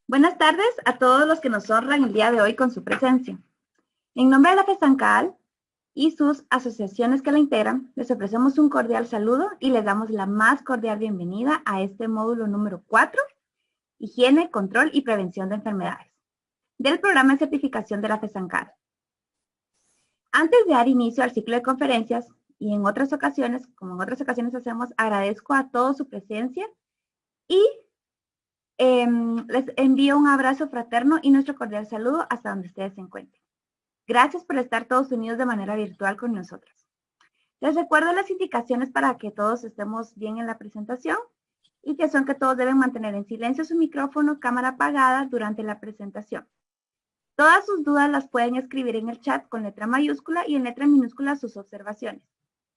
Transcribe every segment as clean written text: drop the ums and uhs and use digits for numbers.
Buenas tardes a todos los que nos honran el día de hoy con su presencia. En nombre de la FESANCAL y sus asociaciones que la integran, les ofrecemos un cordial saludo y les damos la más cordial bienvenida a este módulo número 4, Higiene, Control y Prevención de Enfermedades, del programa de certificación de la FESANCAL. Antes de dar inicio al ciclo de conferencias, y en otras ocasiones, como en otras ocasiones hacemos, agradezco a todos su presencia y les envío un abrazo fraterno y nuestro cordial saludo hasta donde ustedes se encuentren. Gracias por estar todos unidos de manera virtual con nosotros. Les recuerdo las indicaciones para que todos estemos bien en la presentación y que son que todos deben mantener en silencio su micrófono, cámara apagada durante la presentación. Todas sus dudas las pueden escribir en el chat con letra mayúscula y en letra minúscula sus observaciones.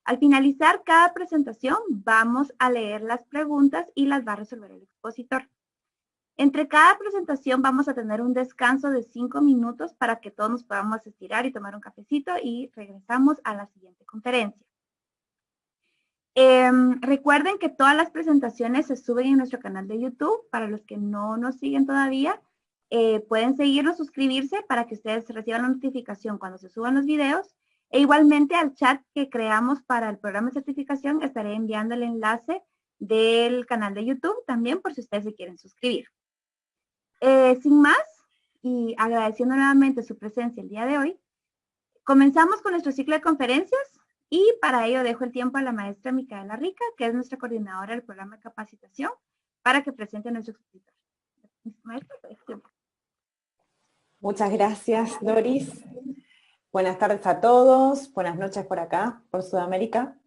Al finalizar cada presentación, vamos a leer las preguntas y las va a resolver el expositor. Entre cada presentación vamos a tener un descanso de 5 minutos para que todos nos podamos estirar y tomar un cafecito y regresamos a la siguiente conferencia. Recuerden que todas las presentaciones se suben en nuestro canal de YouTube. Para los que no nos siguen todavía, pueden seguirnos, suscribirse para que ustedes reciban la notificación cuando se suban los videos. E igualmente al chat que creamos para el programa de certificación estaré enviando el enlace del canal de YouTube también por si ustedes se quieren suscribir. Sin más, y agradeciendo nuevamente su presencia el día de hoy, comenzamos con nuestro ciclo de conferencias y para ello dejo el tiempo a la maestra Micaela Rica, que es nuestra coordinadora del programa de capacitación, para que presente a nuestro expositor. Maestra, muchas gracias, Doris. Buenas tardes a todos, buenas noches por acá, por Sudamérica.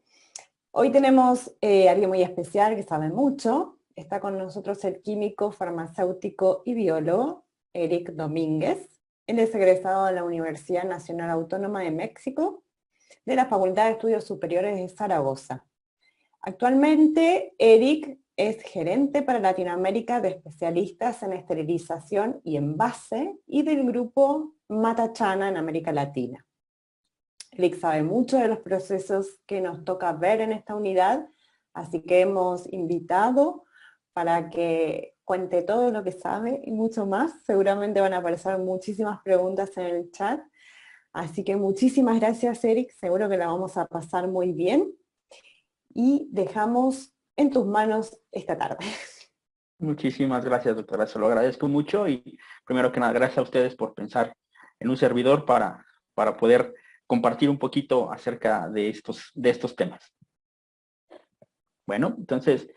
Hoy tenemos a alguien muy especial que sabe mucho. Está con nosotros el químico, farmacéutico y biólogo, Eric Domínguez. Él es egresado de la Universidad Nacional Autónoma de México, de la Facultad de Estudios Superiores de Zaragoza. Actualmente, Eric es gerente para Latinoamérica de especialistas en esterilización y envase y del grupo Matachana en América Latina. Eric sabe mucho de los procesos que nos toca ver en esta unidad, así que hemos invitado para que cuente todo lo que sabe y mucho más. Seguramente van a aparecer muchísimas preguntas en el chat, así que muchísimas gracias, Eric, seguro que la vamos a pasar muy bien y dejamos en tus manos esta tarde. Muchísimas gracias, doctora, se lo agradezco mucho y primero que nada, gracias a ustedes por pensar en un servidor para poder compartir un poquito acerca de estos temas. Bueno, entonces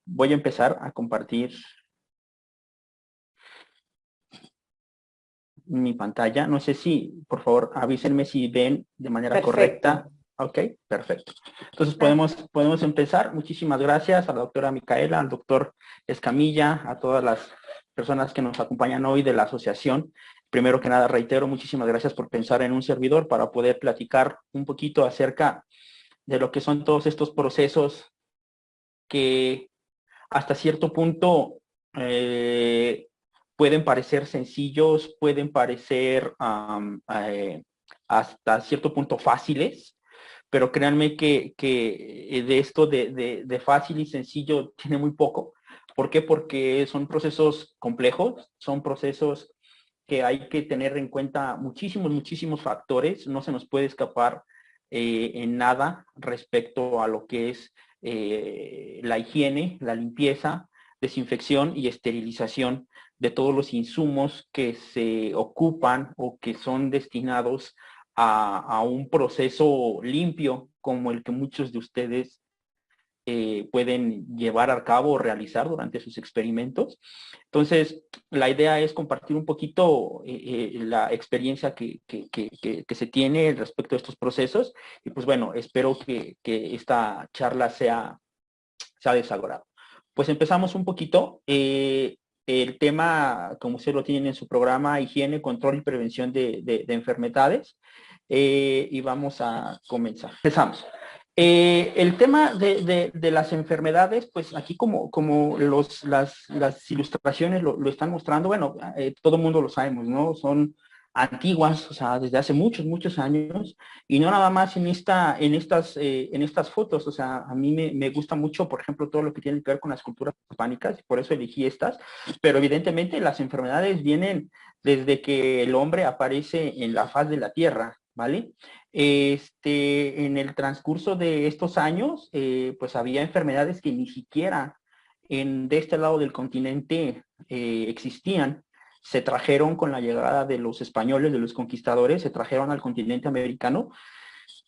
voy a empezar a compartir mi pantalla. No sé si, por favor, avísenme si ven de manera correcta. Ok, perfecto. Entonces podemos empezar. Muchísimas gracias a la doctora Micaela, al doctor Escamilla, a todas las personas que nos acompañan hoy de la asociación. Primero que nada, reitero, muchísimas gracias por pensar en un servidor para poder platicar un poquito acerca de lo que son todos estos procesos que hasta cierto punto pueden parecer sencillos, pueden parecer hasta cierto punto fáciles, pero créanme que de esto de fácil y sencillo tiene muy poco. ¿Por qué? Porque son procesos complejos, son procesos que hay que tener en cuenta muchísimos factores, no se nos puede escapar en nada respecto a lo que es la higiene, la limpieza, desinfección y esterilización de todos los insumos que se ocupan o que son destinados a un proceso limpio como el que muchos de ustedes pueden llevar a cabo o realizar durante sus experimentos. Entonces, la idea es compartir un poquito la experiencia que se tiene respecto a estos procesos y pues bueno, espero que esta charla sea de su agrado. Pues empezamos un poquito. El tema, como ustedes lo tienen en su programa, higiene, control y prevención de enfermedades. Y vamos a comenzar. Empezamos. El tema de las enfermedades, pues aquí como las ilustraciones lo están mostrando, bueno, todo el mundo lo sabemos, ¿no? Son antiguas, o sea, desde hace muchos, muchos años, y no nada más en estas fotos. O sea, a mí me gusta mucho, por ejemplo, todo lo que tiene que ver con las culturas hispánicas, y por eso elegí estas, pero evidentemente las enfermedades vienen desde que el hombre aparece en la faz de la Tierra, ¿vale? En el transcurso de estos años, pues había enfermedades que ni siquiera de este lado del continente existían. Se trajeron con la llegada de los españoles, de los conquistadores, se trajeron al continente americano,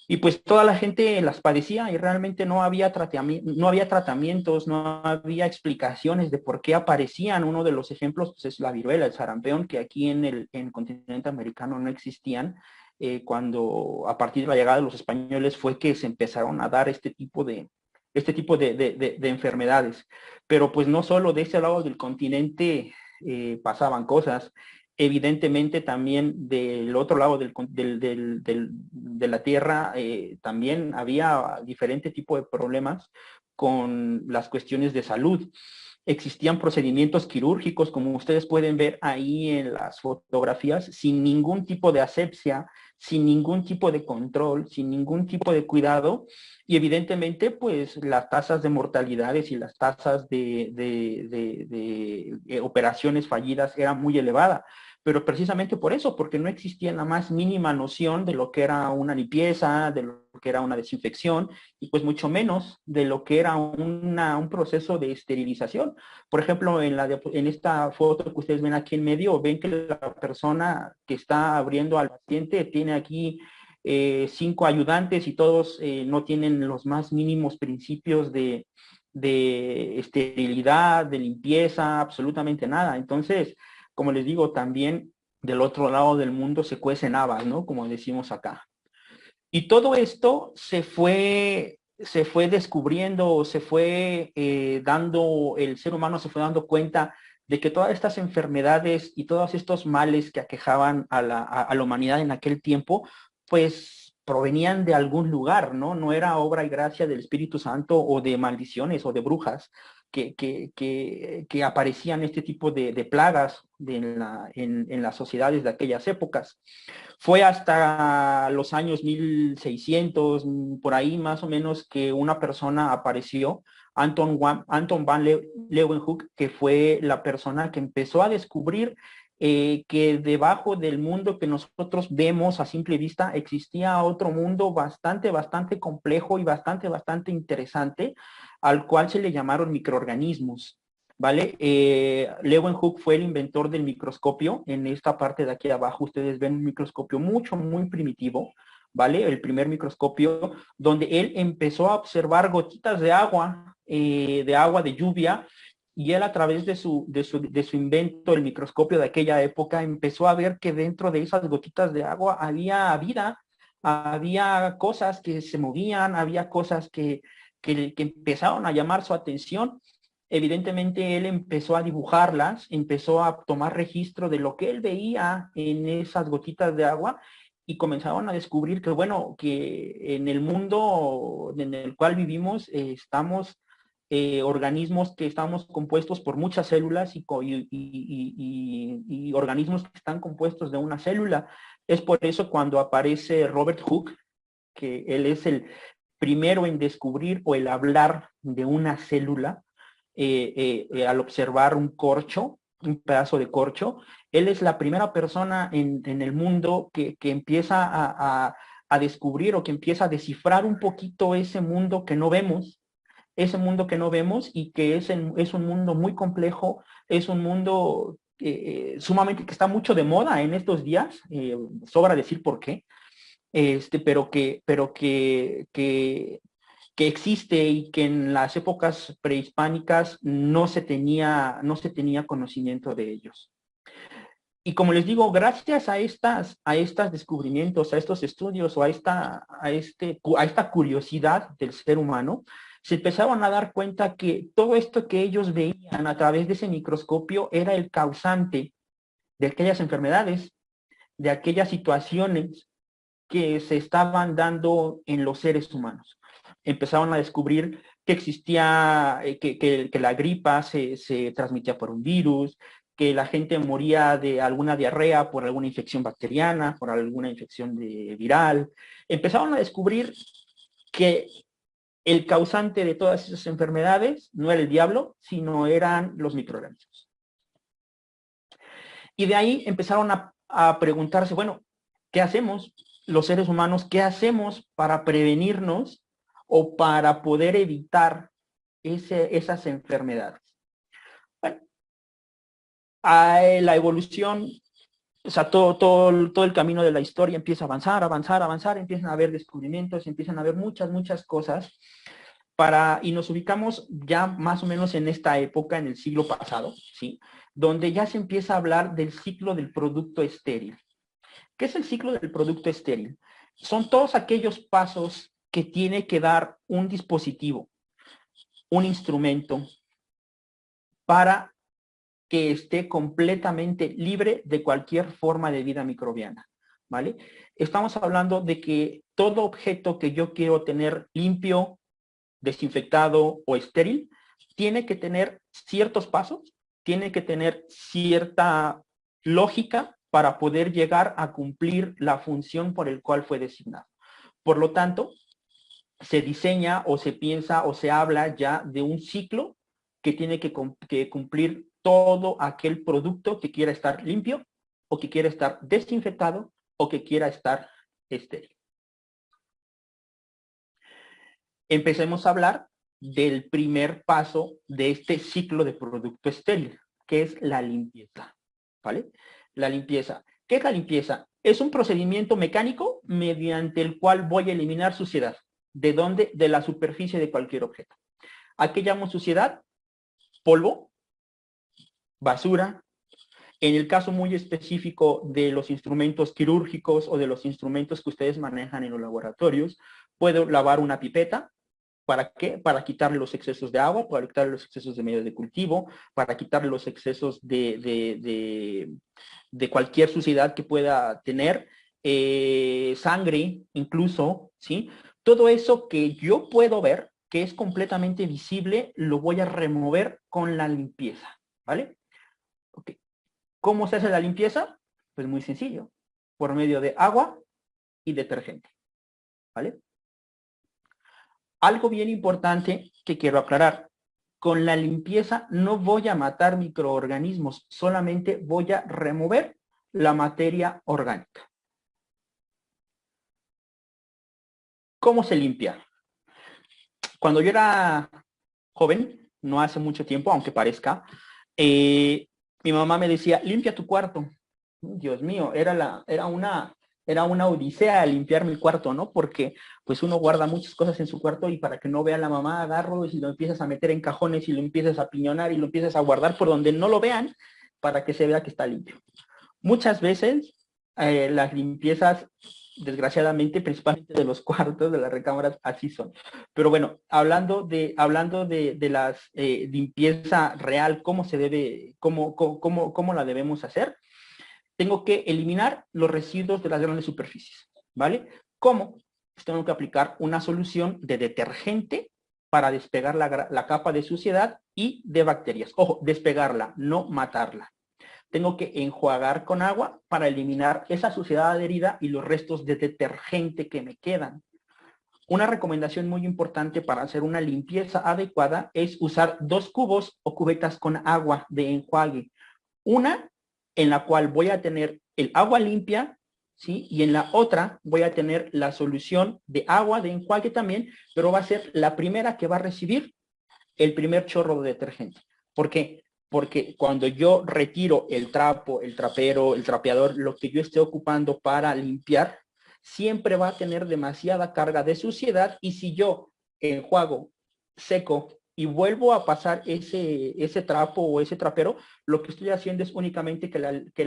y pues toda la gente las padecía y realmente no había tratamientos, no había explicaciones de por qué aparecían. Uno de los ejemplos pues, es la viruela, el sarampión, que aquí en el continente americano no existían. Cuando a partir de la llegada de los españoles fue que se empezaron a dar este tipo de enfermedades. Pero pues no solo de ese lado del continente pasaban cosas. Evidentemente también del otro lado de la Tierra también había diferente tipo de problemas con las cuestiones de salud. Existían procedimientos quirúrgicos, como ustedes pueden ver ahí en las fotografías, sin ningún tipo de asepsia, sin ningún tipo de control, sin ningún tipo de cuidado, y evidentemente pues las tasas de mortalidades y las tasas de operaciones fallidas eran muy elevadas. Pero precisamente por eso, porque no existía la más mínima noción de lo que era una limpieza, de lo que era una desinfección, y pues mucho menos de lo que era un proceso de esterilización. Por ejemplo, en esta foto que ustedes ven aquí en medio, ven que la persona que está abriendo al paciente tiene aquí 5 ayudantes, y todos no tienen los más mínimos principios de esterilidad, de limpieza, absolutamente nada. Entonces, como les digo, también del otro lado del mundo se cuecen habas, ¿no? Como decimos acá. Y todo esto se fue descubriendo, se fue dando, el ser humano se fue dando cuenta de que todas estas enfermedades y todos estos males que aquejaban a la humanidad en aquel tiempo, pues provenían de algún lugar, ¿no? No era obra y gracia del Espíritu Santo o de maldiciones o de brujas que aparecían este tipo de plagas en las sociedades de aquellas épocas. Fue hasta los años 1600, por ahí más o menos, que una persona apareció, Anton van Leeuwenhoek, que fue la persona que empezó a descubrir que debajo del mundo que nosotros vemos a simple vista existía otro mundo bastante, bastante complejo y bastante, bastante interesante, al cual se le llamaron microorganismos. ¿Vale? Leeuwenhoek fue el inventor del microscopio. En esta parte de aquí abajo ustedes ven un microscopio muy primitivo, ¿vale? El primer microscopio donde él empezó a observar gotitas de agua de lluvia, y él a través de su invento, el microscopio de aquella época, empezó a ver que dentro de esas gotitas de agua había vida, había cosas que se movían, había cosas que empezaron a llamar su atención. Evidentemente él empezó a dibujarlas, empezó a tomar registro de lo que él veía en esas gotitas de agua, y comenzaron a descubrir que, bueno, que en el mundo en el cual vivimos estamos organismos que estamos compuestos por muchas células y organismos que están compuestos de una célula. Es por eso cuando aparece Robert Hooke, que él es el primero en descubrir o el hablar de una célula, al observar un corcho, un pedazo de corcho. Él es la primera persona en el mundo que empieza a descubrir, o que empieza a descifrar un poquito ese mundo que no vemos, y que es un mundo muy complejo, es un mundo sumamente que está mucho de moda en estos días, sobra decir por qué, pero que existe, y que en las épocas prehispánicas no se tenía conocimiento de ellos. Y como les digo, gracias a estos descubrimientos, a estos estudios, o a esta curiosidad del ser humano, se empezaron a dar cuenta que todo esto que ellos veían a través de ese microscopio era el causante de aquellas enfermedades, de aquellas situaciones que se estaban dando en los seres humanos. Empezaron a descubrir que existía, que la gripa se transmitía por un virus, que la gente moría de alguna diarrea por alguna infección bacteriana, por alguna infección viral. Empezaron a descubrir que el causante de todas esas enfermedades no era el diablo, sino eran los microorganismos. Y de ahí empezaron a preguntarse, bueno, ¿qué hacemos los seres humanos? ¿Qué hacemos para prevenirnos o para poder evitar esas enfermedades? Bueno, la evolución, o sea, todo el camino de la historia empieza a avanzar, empiezan a haber descubrimientos, empiezan a haber muchas cosas, y nos ubicamos ya más o menos en esta época, en el siglo pasado, ¿sí? Donde ya se empieza a hablar del ciclo del producto estéril. ¿Qué es el ciclo del producto estéril? Son todos aquellos pasos que tiene que dar un dispositivo, un instrumento, para que esté completamente libre de cualquier forma de vida microbiana, ¿vale? Estamos hablando de que todo objeto que yo quiero tener limpio, desinfectado o estéril, tiene que tener ciertos pasos, tiene que tener cierta lógica para poder llegar a cumplir la función por el cual fue designado. Por lo tanto, se diseña o se piensa o se habla ya de un ciclo que tiene que cumplir todo aquel producto que quiera estar limpio o que quiera estar desinfectado o que quiera estar estéril. Empecemos a hablar del primer paso de este ciclo de producto estéril, que es la limpieza, ¿vale? La limpieza. ¿Qué es la limpieza? Es un procedimiento mecánico mediante el cual voy a eliminar suciedad. ¿De dónde? De la superficie de cualquier objeto. ¿A qué llamo suciedad? Polvo, basura. En el caso muy específico de los instrumentos quirúrgicos o de los instrumentos que ustedes manejan en los laboratorios, puedo lavar una pipeta. ¿Para qué? Para quitarle los excesos de agua, para quitarle los excesos de medios de cultivo, para quitarle los excesos de cualquier suciedad que pueda tener, sangre incluso, ¿sí? Todo eso que yo puedo ver, que es completamente visible, lo voy a remover con la limpieza, ¿vale? Okay. ¿Cómo se hace la limpieza? Pues muy sencillo, por medio de agua y detergente, ¿vale? Algo bien importante que quiero aclarar. Con la limpieza no voy a matar microorganismos, solamente voy a remover la materia orgánica. ¿Cómo se limpia? Cuando yo era joven, no hace mucho tiempo, aunque parezca, mi mamá me decía, limpia tu cuarto. Dios mío, era una odisea limpiar mi cuarto, ¿no? Porque pues uno guarda muchas cosas en su cuarto y para que no vea la mamá, agarro y lo empiezas a meter en cajones y lo empiezas a piñonar y lo empiezas a guardar por donde no lo vean para que se vea que está limpio. Muchas veces las limpiezas, desgraciadamente, principalmente de los cuartos, de las recámaras, así son. Pero bueno, hablando de las limpieza real, cómo la debemos hacer, tengo que eliminar los residuos de las grandes superficies, ¿vale? ¿Cómo? Pues tengo que aplicar una solución de detergente para despegar la capa de suciedad y de bacterias. Ojo, despegarla, no matarla. Tengo que enjuagar con agua para eliminar esa suciedad adherida y los restos de detergente que me quedan. Una recomendación muy importante para hacer una limpieza adecuada es usar 2 cubos o cubetas con agua de enjuague. Una en la cual voy a tener el agua limpia, ¿sí? Y en la otra voy a tener la solución de agua de enjuague también, pero va a ser la primera que va a recibir el primer chorro de detergente. ¿Por qué? Porque cuando yo retiro el trapo, el trapero, el trapeador, lo que yo esté ocupando para limpiar, siempre va a tener demasiada carga de suciedad y si yo enjuago, seco y vuelvo a pasar ese trapo o ese trapero, lo que estoy haciendo es únicamente que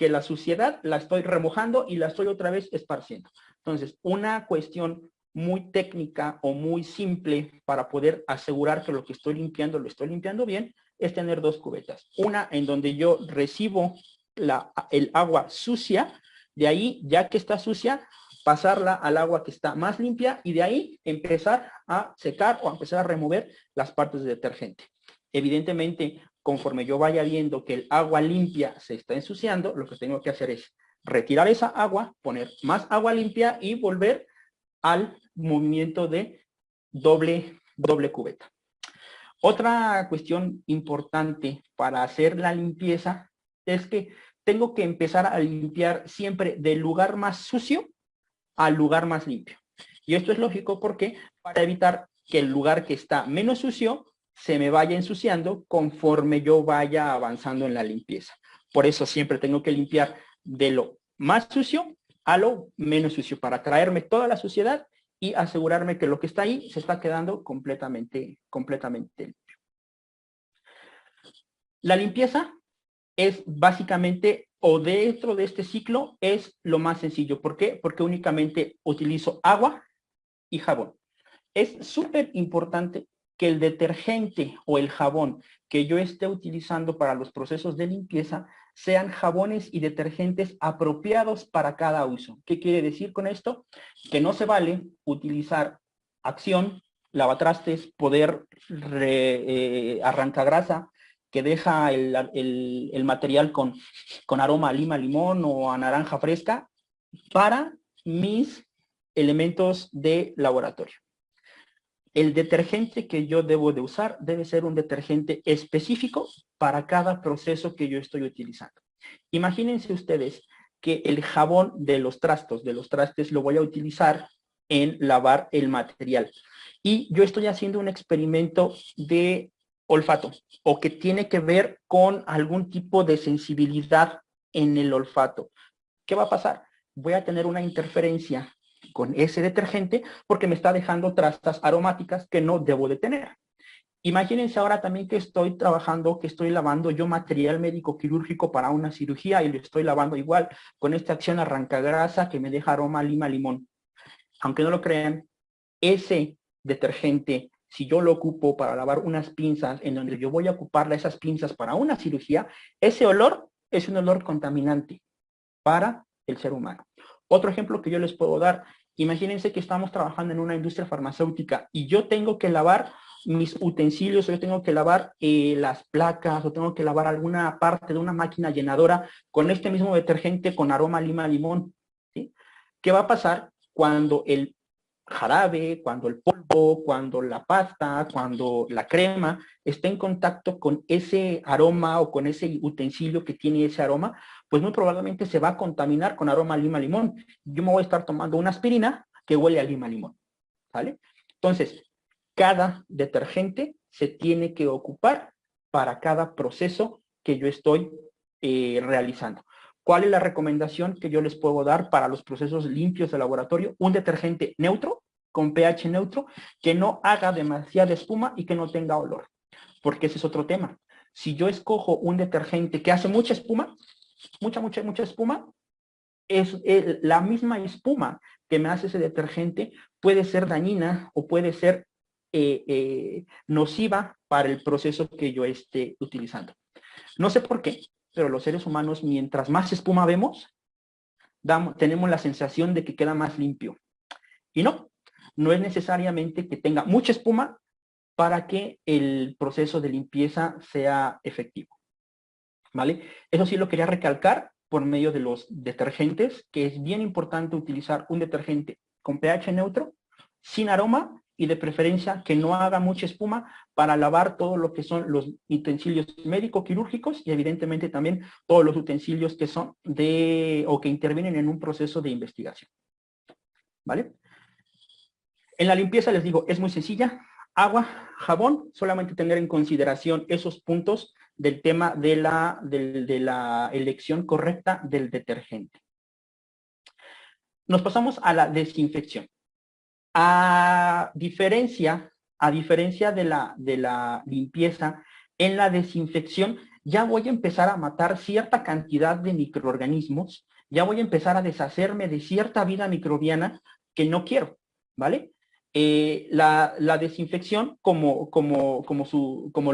la suciedad la estoy remojando y la estoy otra vez esparciendo. Entonces, una cuestión muy técnica o muy simple para poder asegurar que lo que estoy limpiando lo estoy limpiando bien, es tener 2 cubetas. Una en donde yo recibo el agua sucia, de ahí, ya que está sucia, pasarla al agua que está más limpia y de ahí empezar a secar o a empezar a remover las partes de detergente. Evidentemente, conforme yo vaya viendo que el agua limpia se está ensuciando, lo que tengo que hacer es retirar esa agua, poner más agua limpia y volver al movimiento de doble cubeta. Otra cuestión importante para hacer la limpieza es que tengo que empezar a limpiar siempre del lugar más sucio al lugar más limpio. Y esto es lógico porque para evitar que el lugar que está menos sucio se me vaya ensuciando conforme yo vaya avanzando en la limpieza. Por eso siempre tengo que limpiar de lo más sucio a lo menos sucio para traerme toda la suciedad y asegurarme que lo que está ahí se está quedando completamente limpio. La limpieza es básicamente, o dentro de este ciclo, es lo más sencillo. ¿Por qué? Porque únicamente utilizo agua y jabón. Es súper importante que el detergente o el jabón que yo esté utilizando para los procesos de limpieza sean jabones y detergentes apropiados para cada uso. ¿Qué quiere decir con esto? Que no se vale utilizar Acción, lavatrastes, Poder, arrancagrasa, que deja el material con aroma a lima, limón o a naranja fresca para mis elementos de laboratorio. El detergente que yo debo de usar debe ser un detergente específico para cada proceso que yo estoy utilizando. Imagínense ustedes que el jabón de los trastes lo voy a utilizar en lavar el material. Y yo estoy haciendo un experimento de olfato o que tiene que ver con algún tipo de sensibilidad en el olfato. ¿Qué va a pasar? Voy a tener una interferencia con ese detergente porque me está dejando trazas aromáticas que no debo de tener. Imagínense ahora también que estoy trabajando, que estoy lavando yo material médico quirúrgico para una cirugía y lo estoy lavando igual con esta acción arrancagrasa que me deja aroma lima limón. Aunque no lo crean, ese detergente, si yo lo ocupo para lavar unas pinzas en donde yo voy a ocuparle esas pinzas para una cirugía, ese olor es un olor contaminante para el ser humano. Otro ejemplo que yo les puedo dar, imagínense que estamos trabajando en una industria farmacéutica y yo tengo que lavar mis utensilios, o yo tengo que lavar las placas, o tengo que lavar alguna parte de una máquina llenadora con este mismo detergente con aroma lima limón. ¿Sí? ¿Qué va a pasar cuando el jarabe, cuando el polvo, cuando la pasta, cuando la crema esté en contacto con ese aroma o con ese utensilio que tiene ese aroma? Pues muy probablemente se va a contaminar con aroma lima limón. Yo me voy a estar tomando una aspirina que huele a lima limón, ¿vale? Entonces, cada detergente se tiene que ocupar para cada proceso que yo estoy realizando. ¿Cuál es la recomendación que yo les puedo dar para los procesos limpios de laboratorio? Un detergente neutro, con pH neutro, que no haga demasiada espuma y que no tenga olor. Porque ese es otro tema. Si yo escojo un detergente que hace mucha espuma, mucha espuma, es la misma espuma que me hace ese detergente puede ser dañina o puede ser nociva para el proceso que yo esté utilizando. No sé por qué, pero los seres humanos, mientras más espuma vemos, tenemos la sensación de que queda más limpio. Y no es necesariamente que tenga mucha espuma para que el proceso de limpieza sea efectivo. ¿Vale? Eso sí lo quería recalcar por medio de los detergentes, que es bien importante utilizar un detergente con pH neutro, sin aroma y de preferencia que no haga mucha espuma para lavar todo lo que son los utensilios médico-quirúrgicos y evidentemente también todos los utensilios que son o que intervienen en un proceso de investigación. ¿Vale? En la limpieza les digo, es muy sencilla. Agua, jabón, solamente tener en consideración esos puntos del tema de la elección correcta del detergente. Nos pasamos a la desinfección. A diferencia de la limpieza, en la desinfección ya voy a empezar a matar cierta cantidad de microorganismos, ya voy a empezar a deshacerme de cierta vida microbiana que no quiero, ¿vale? La desinfección, como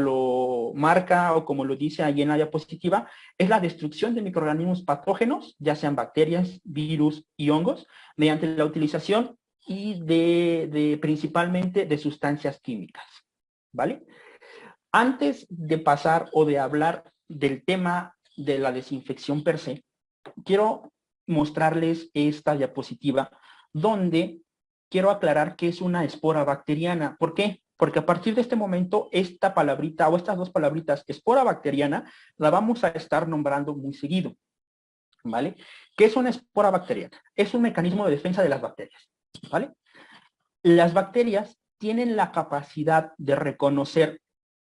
lo marca o como lo dice ahí en la diapositiva, es la destrucción de microorganismos patógenos, ya sean bacterias, virus y hongos, mediante la utilización y principalmente de sustancias químicas, ¿vale? Antes de pasar o de hablar del tema de la desinfección per se, quiero mostrarles esta diapositiva donde quiero aclarar que es una espora bacteriana. ¿Por qué? Porque a partir de este momento, esta palabrita o estas dos palabritas, espora bacteriana, la vamos a estar nombrando muy seguido. ¿Vale? ¿Qué es una espora bacteriana? Es un mecanismo de defensa de las bacterias. ¿Vale? Las bacterias tienen la capacidad de reconocer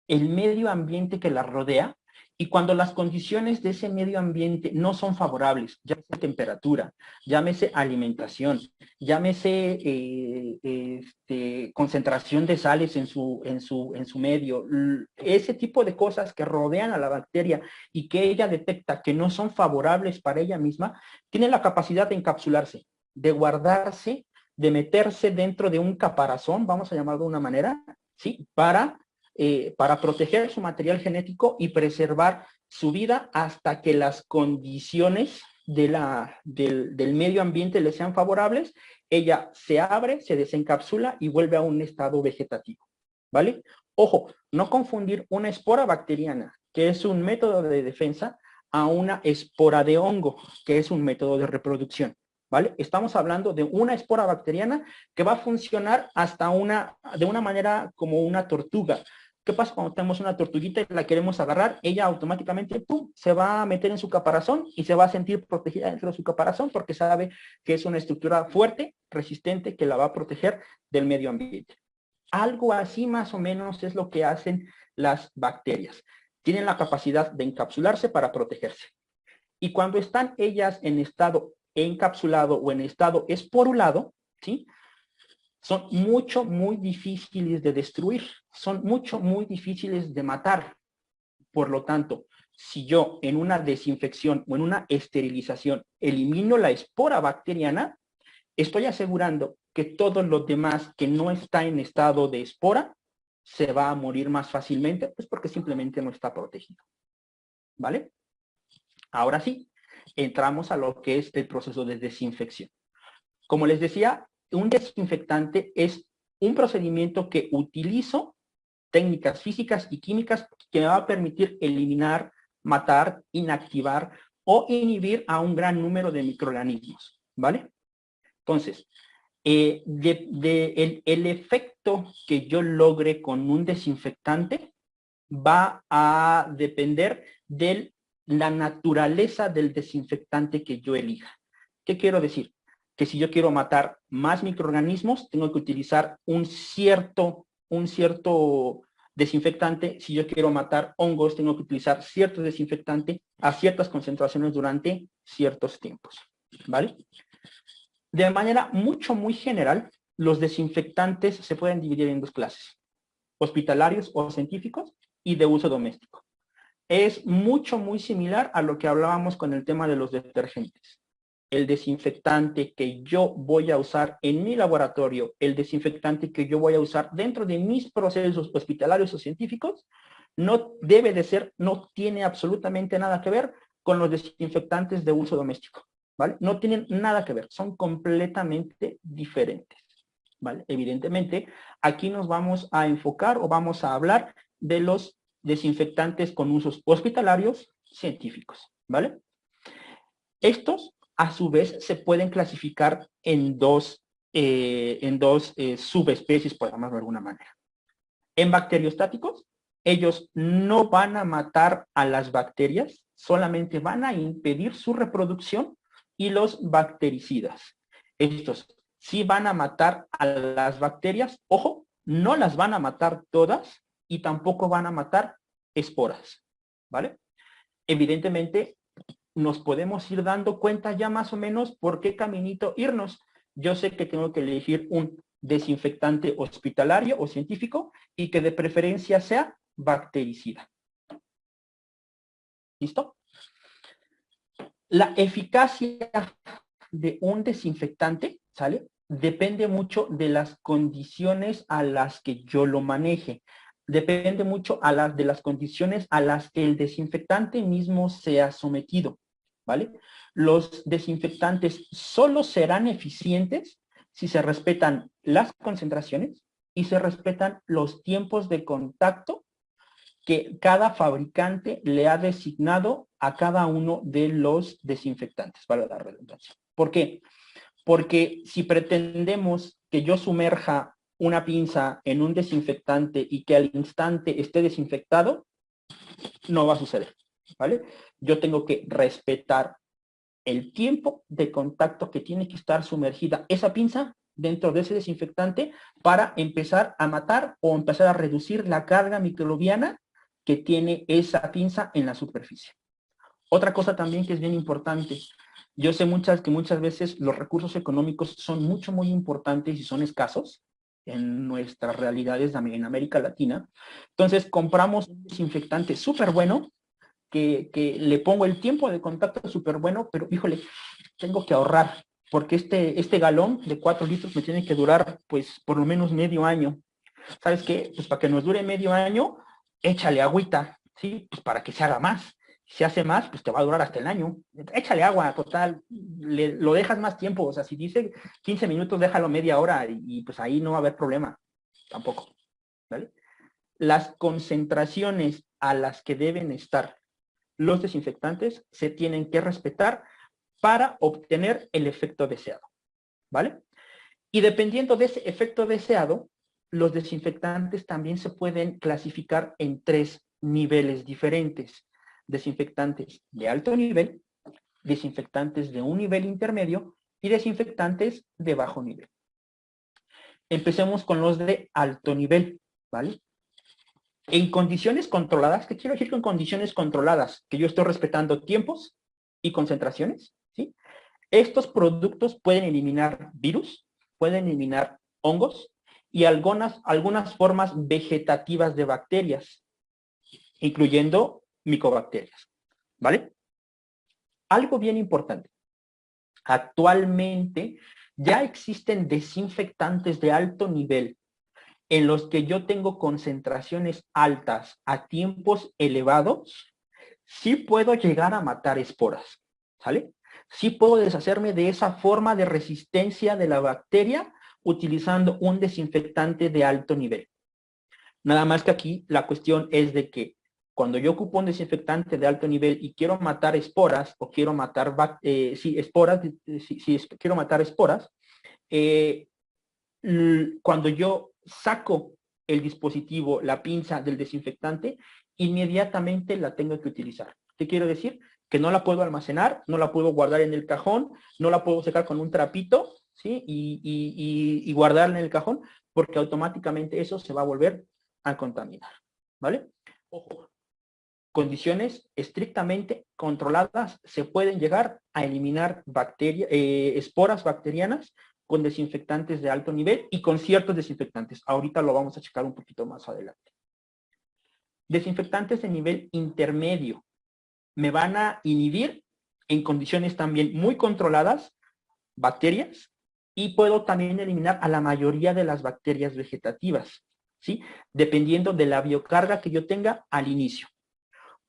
el medio ambiente que las rodea, y cuando las condiciones de ese medio ambiente no son favorables, llámese temperatura, llámese alimentación, llámese concentración de sales en su medio, ese tipo de cosas que rodean a la bacteria y que ella detecta que no son favorables para ella misma, tiene la capacidad de encapsularse, de guardarse, de meterse dentro de un caparazón, vamos a llamarlo de una manera, ¿sí? Para proteger su material genético y preservar su vida hasta que las condiciones del medio ambiente le sean favorables. Ella se abre, se desencapsula y vuelve a un estado vegetativo, ¿vale? Ojo, no confundir una espora bacteriana, que es un método de defensa, a una espora de hongo, que es un método de reproducción. ¿Vale? Estamos hablando de una espora bacteriana que va a funcionar de una manera como una tortuga. ¿Qué pasa cuando tenemos una tortuguita y la queremos agarrar? Ella automáticamente ¡pum!, se va a meter en su caparazón y se va a sentir protegida dentro de su caparazón porque sabe que es una estructura fuerte, resistente, que la va a proteger del medio ambiente. Algo así más o menos es lo que hacen las bacterias. Tienen la capacidad de encapsularse para protegerse. Y cuando están ellas en estado encapsulado o en estado esporulado, ¿sí?, son muy difíciles de destruir, son muy difíciles de matar. Por lo tanto, si yo en una desinfección o en una esterilización elimino la espora bacteriana, estoy asegurando que todo lo demás que no está en estado de espora se va a morir más fácilmente, pues porque simplemente no está protegido. ¿Vale? Ahora sí, entramos a lo que es el proceso de desinfección. Como les decía, un desinfectante es un procedimiento que utilizo técnicas físicas y químicas que me va a permitir eliminar, matar, inactivar o inhibir a un gran número de microorganismos, ¿vale? Entonces, el efecto que yo logre con un desinfectante va a depender de la naturaleza del desinfectante que yo elija. ¿Qué quiero decir? Que si yo quiero matar más microorganismos, tengo que utilizar un cierto desinfectante. Si yo quiero matar hongos, tengo que utilizar cierto desinfectante a ciertas concentraciones durante ciertos tiempos, ¿vale? De manera muy general, los desinfectantes se pueden dividir en dos clases: hospitalarios o científicos y de uso doméstico. Es muy similar a lo que hablábamos con el tema de los detergentes. El desinfectante que yo voy a usar en mi laboratorio, el desinfectante que yo voy a usar dentro de mis procesos hospitalarios o científicos, no debe de ser, no tiene absolutamente nada que ver con los desinfectantes de uso doméstico, ¿vale? No tienen nada que ver, son completamente diferentes, ¿vale? Evidentemente, aquí nos vamos a enfocar o vamos a hablar de los desinfectantes con usos hospitalarios científicos, ¿vale? Estos, a su vez, se pueden clasificar en dos subespecies, por llamarlo de alguna manera. En bacteriostáticos, ellos no van a matar a las bacterias, solamente van a impedir su reproducción, y los bactericidas. Estos sí van a matar a las bacterias, ojo, no las van a matar todas y tampoco van a matar esporas, ¿vale? Evidentemente, nos podemos ir dando cuenta ya más o menos por qué caminito irnos. Yo sé que tengo que elegir un desinfectante hospitalario o científico y que de preferencia sea bactericida. ¿Listo? La eficacia de un desinfectante, ¿sale?, depende mucho de las condiciones a las que yo lo maneje. Depende mucho de las condiciones a las que el desinfectante mismo sea sometido, ¿vale? Los desinfectantes solo serán eficientes si se respetan las concentraciones y se respetan los tiempos de contacto que cada fabricante le ha designado a cada uno de los desinfectantes, para la redundancia. ¿Por qué? Porque si pretendemos que yo sumerja una pinza en un desinfectante y que al instante esté desinfectado, no va a suceder, ¿vale? Yo tengo que respetar el tiempo de contacto que tiene que estar sumergida esa pinza dentro de ese desinfectante para empezar a matar o empezar a reducir la carga microbiana que tiene esa pinza en la superficie. Otra cosa también que es bien importante, yo sé que muchas veces los recursos económicos son muy importantes y son escasos en nuestras realidades en América Latina. Entonces compramos un desinfectante súper bueno, que le pongo el tiempo de contacto súper bueno, pero híjole, tengo que ahorrar, porque este galón de 4 litros me tiene que durar pues por lo menos medio año. ¿Sabes qué? Pues para que nos dure medio año, échale agüita, ¿sí? Pues para que se haga más. Si hace más, pues te va a durar hasta el año. Échale agua, total, lo dejas más tiempo. O sea, si dice 15 minutos, déjalo media hora y pues ahí no va a haber problema. Tampoco, ¿vale? Las concentraciones a las que deben estar los desinfectantes se tienen que respetar para obtener el efecto deseado, ¿vale? Y dependiendo de ese efecto deseado, los desinfectantes también se pueden clasificar en 3 niveles diferentes. Desinfectantes de alto nivel, desinfectantes de un nivel intermedio y desinfectantes de bajo nivel. Empecemos con los de alto nivel, ¿vale? En condiciones controladas, ¿qué quiero decir con condiciones controladas? Que yo estoy respetando tiempos y concentraciones, ¿sí? Estos productos pueden eliminar virus, pueden eliminar hongos y algunas formas vegetativas de bacterias, incluyendo micobacterias, ¿vale? Algo bien importante. Actualmente ya existen desinfectantes de alto nivel en los que yo tengo concentraciones altas a tiempos elevados, sí puedo llegar a matar esporas, ¿sale? Sí puedo deshacerme de esa forma de resistencia de la bacteria utilizando un desinfectante de alto nivel. Nada más que aquí la cuestión es de que cuando yo ocupo un desinfectante de alto nivel y quiero matar esporas o quiero matar quiero matar esporas, cuando yo saco el dispositivo, la pinza del desinfectante, inmediatamente la tengo que utilizar. ¿Qué quiero decir? Que no la puedo almacenar, no la puedo guardar en el cajón, no la puedo secar con un trapito, ¿sí? Y guardarla en el cajón, porque automáticamente eso se va a volver a contaminar, ¿vale? Ojo, condiciones estrictamente controladas se pueden llegar a eliminar esporas bacterianas con desinfectantes de alto nivel y con ciertos desinfectantes. Ahorita lo vamos a checar un poquito más adelante. Desinfectantes de nivel intermedio me van a inhibir en condiciones también muy controladas bacterias y puedo también eliminar a la mayoría de las bacterias vegetativas, ¿sí? Dependiendo de la biocarga que yo tenga al inicio.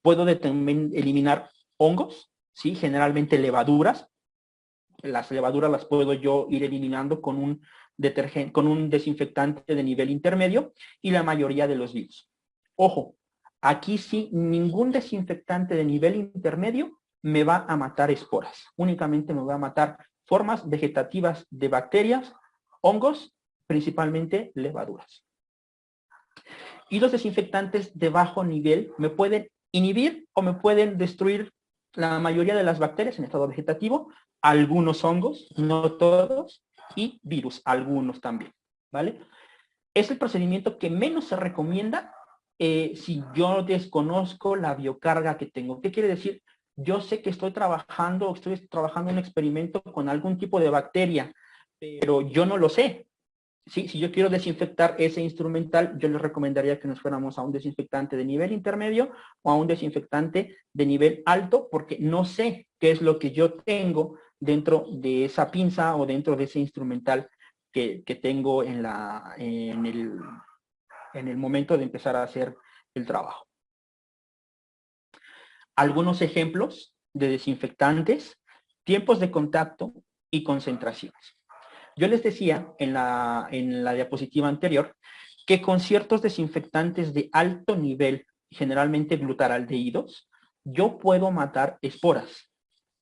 Puedo eliminar hongos, ¿sí? Generalmente levaduras. Las levaduras las puedo yo ir eliminando con un desinfectante de nivel intermedio y la mayoría de los virus. Ojo, aquí sí, ningún desinfectante de nivel intermedio me va a matar esporas. Únicamente me va a matar formas vegetativas de bacterias, hongos, principalmente levaduras. Y los desinfectantes de bajo nivel me pueden inhibir o me pueden destruir la mayoría de las bacterias en estado vegetativo, algunos hongos, no todos, y virus, algunos también, ¿vale? Es el procedimiento que menos se recomienda si yo desconozco la biocarga que tengo. ¿Qué quiere decir? Yo sé que estoy trabajando en un experimento con algún tipo de bacteria, pero yo no lo sé. Sí, si yo quiero desinfectar ese instrumental, yo les recomendaría que nos fuéramos a un desinfectante de nivel intermedio o a un desinfectante de nivel alto, porque no sé qué es lo que yo tengo dentro de esa pinza o dentro de ese instrumental que tengo en el momento de empezar a hacer el trabajo. Algunos ejemplos de desinfectantes, tiempos de contacto y concentraciones. Yo les decía en la diapositiva anterior que con ciertos desinfectantes de alto nivel generalmente glutaraldehídos, yo puedo matar esporas,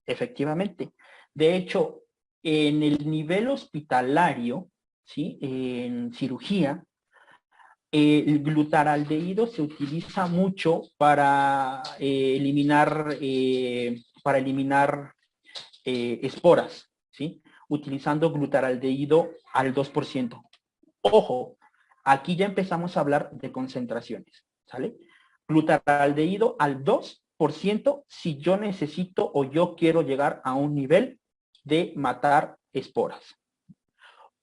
efectivamente. De hecho, en el nivel hospitalario, ¿sí? En cirugía, el glutaraldehído se utiliza mucho para eliminar esporas, ¿sí? Utilizando glutaraldehído al 2%. Ojo, aquí ya empezamos a hablar de concentraciones, ¿sale? Glutaraldehído al 2% si yo necesito o yo quiero llegar a un nivel de matar esporas.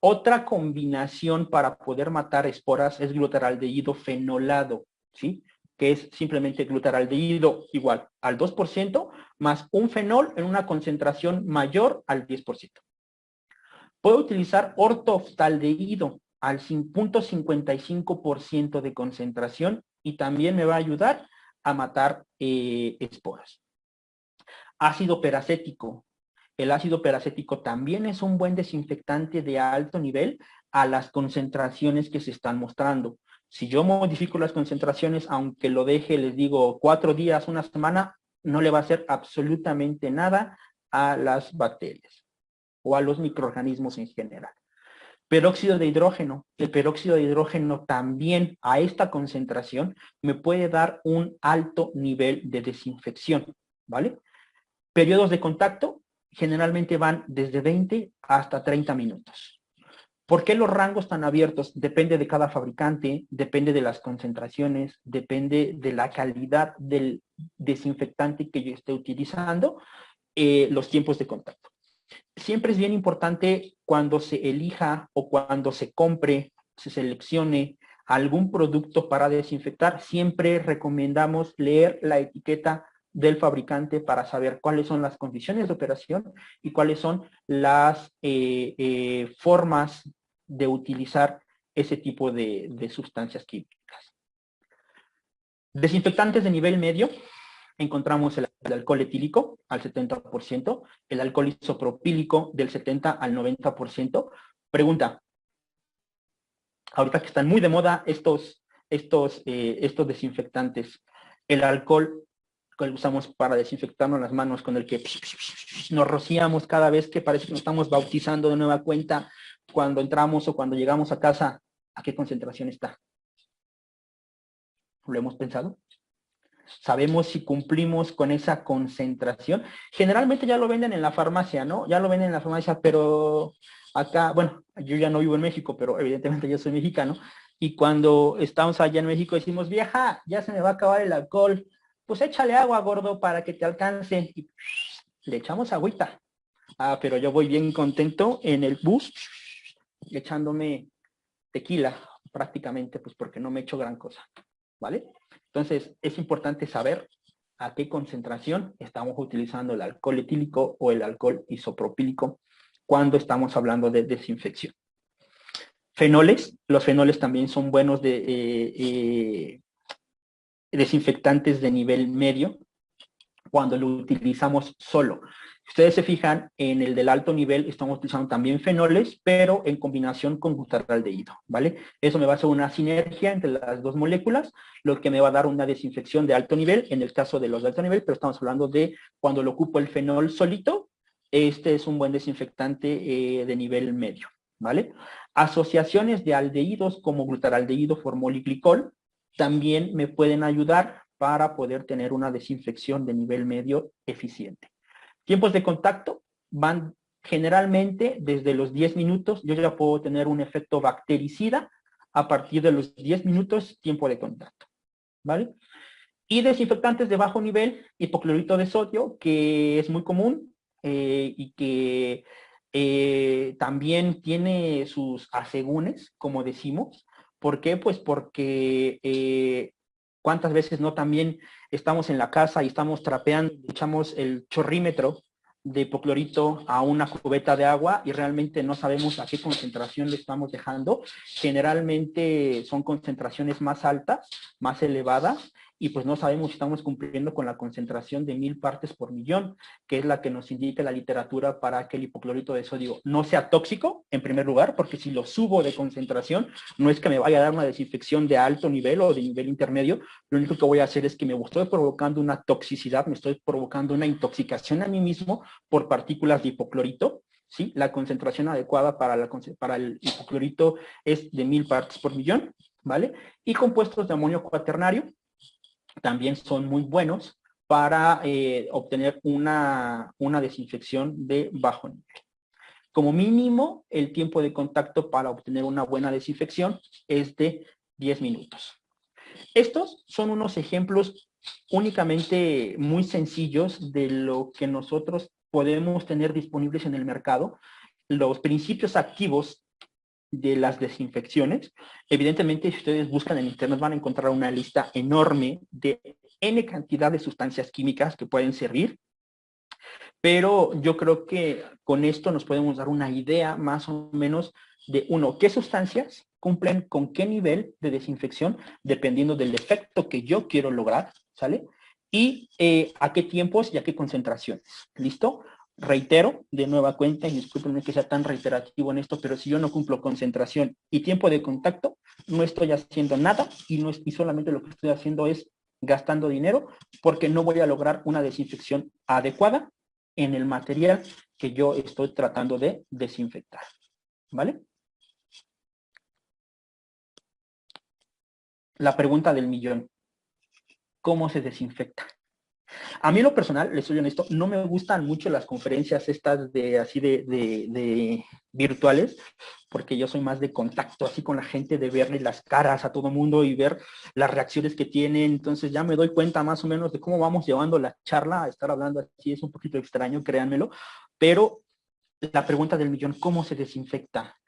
Otra combinación para poder matar esporas es glutaraldehído fenolado, ¿sí? Que es simplemente glutaraldehído igual al 2% más un fenol en una concentración mayor al 10%. Puedo utilizar ortoftaldehído al 0.55% de concentración y también me va a ayudar a matar esporas. Ácido peracético. El ácido peracético también es un buen desinfectante de alto nivel a las concentraciones que se están mostrando. Si yo modifico las concentraciones, aunque lo deje, les digo, 4 días, una semana, no le va a hacer absolutamente nada a las bacterias o a los microorganismos en general. Peróxido de hidrógeno. El peróxido de hidrógeno también a esta concentración me puede dar un alto nivel de desinfección, ¿vale? Periodos de contacto generalmente van desde 20 hasta 30 minutos. ¿Por qué los rangos tan abiertos? Depende de cada fabricante, depende de las concentraciones, depende de la calidad del desinfectante que yo esté utilizando, los tiempos de contacto. Siempre es bien importante cuando se elija o cuando se compre, se seleccione algún producto para desinfectar, siempre recomendamos leer la etiqueta del fabricante para saber cuáles son las condiciones de operación y cuáles son las formas de utilizar ese tipo de sustancias químicas. Desinfectantes de nivel medio. Encontramos el alcohol etílico al 70%, el alcohol isopropílico del 70 al 90%. Pregunta, ahorita que están muy de moda estos desinfectantes, el alcohol que usamos para desinfectarnos las manos, con el que nos rociamos cada vez que parece que nos estamos bautizando de nueva cuenta, cuando entramos o cuando llegamos a casa, ¿a qué concentración está? ¿Lo hemos pensado? ¿Sabemos si cumplimos con esa concentración? Generalmente ya lo venden en la farmacia, ¿no? Ya lo venden en la farmacia, pero acá, bueno, yo ya no vivo en México, pero evidentemente yo soy mexicano, y cuando estamos allá en México decimos, vieja, ya se me va a acabar el alcohol, pues échale agua, gordo, para que te alcance, y le echamos agüita. Ah, pero yo voy bien contento en el bus, echándome tequila, prácticamente, pues porque no me echo gran cosa, ¿vale? Entonces, es importante saber a qué concentración estamos utilizando el alcohol etílico o el alcohol isopropílico cuando estamos hablando de desinfección. Fenoles. Los fenoles también son buenos desinfectantes de nivel medio cuando lo utilizamos solo. Si ustedes se fijan, en el del alto nivel estamos utilizando también fenoles, pero en combinación con glutaraldehído, ¿vale? Eso me va a hacer una sinergia entre las dos moléculas, lo que me va a dar una desinfección de alto nivel, en el caso de los de alto nivel, pero estamos hablando de cuando lo ocupo el fenol solito, este es un buen desinfectante de nivel medio, ¿vale? Asociaciones de aldehídos como glutaraldehído, formol y glicol también me pueden ayudar para poder tener una desinfección de nivel medio eficiente. Tiempos de contacto van generalmente desde los 10 minutos. Yo ya puedo tener un efecto bactericida a partir de los 10 minutos tiempo de contacto, ¿vale? Y desinfectantes de bajo nivel, hipoclorito de sodio, que es muy común y que también tiene sus asegúnes, como decimos. ¿Por qué? Pues porque ¿cuántas veces no también estamos en la casa y estamos trapeando, echamos el chorrímetro de hipoclorito a una cubeta de agua y realmente no sabemos a qué concentración le estamos dejando? Generalmente son concentraciones más altas, más elevadas, y pues no sabemos si estamos cumpliendo con la concentración de 1000 partes por millón, que es la que nos indica la literatura para que el hipoclorito de sodio no sea tóxico, en primer lugar, porque si lo subo de concentración, no es que me vaya a dar una desinfección de alto nivel o de nivel intermedio, lo único que voy a hacer es que me estoy provocando una toxicidad, me estoy provocando una intoxicación a mí mismo por partículas de hipoclorito. ¿Sí? La concentración adecuada para el hipoclorito es de 1000 partes por millón, ¿vale? Y compuestos de amonio cuaternario también son muy buenos para obtener una desinfección de bajo nivel. Como mínimo, el tiempo de contacto para obtener una buena desinfección es de 10 minutos. Estos son unos ejemplos únicamente muy sencillos de lo que nosotros podemos tener disponibles en el mercado, los principios activos de las desinfecciones. Evidentemente, si ustedes buscan en internet van a encontrar una lista enorme de N cantidad de sustancias químicas que pueden servir, pero yo creo que con esto nos podemos dar una idea más o menos de, uno, qué sustancias cumplen con qué nivel de desinfección, dependiendo del efecto que yo quiero lograr, ¿sale? Y a qué tiempos y a qué concentraciones. ¿Listo? Reitero de nueva cuenta, y discúlpenme que sea tan reiterativo en esto, pero si yo no cumplo concentración y tiempo de contacto, no estoy haciendo nada y solamente lo que estoy haciendo es gastando dinero porque no voy a lograr una desinfección adecuada en el material que yo estoy tratando de desinfectar. ¿Vale? La pregunta del millón. ¿Cómo se desinfecta? A mí en lo personal, les soy honesto, no me gustan mucho las conferencias estas de virtuales, porque yo soy más de contacto, así con la gente, de verle las caras a todo mundo y ver las reacciones que tienen. Entonces ya me doy cuenta más o menos de cómo vamos llevando la charla. Estar hablando así es un poquito extraño, créanmelo, pero la pregunta del millón, ¿cómo se desinfecta?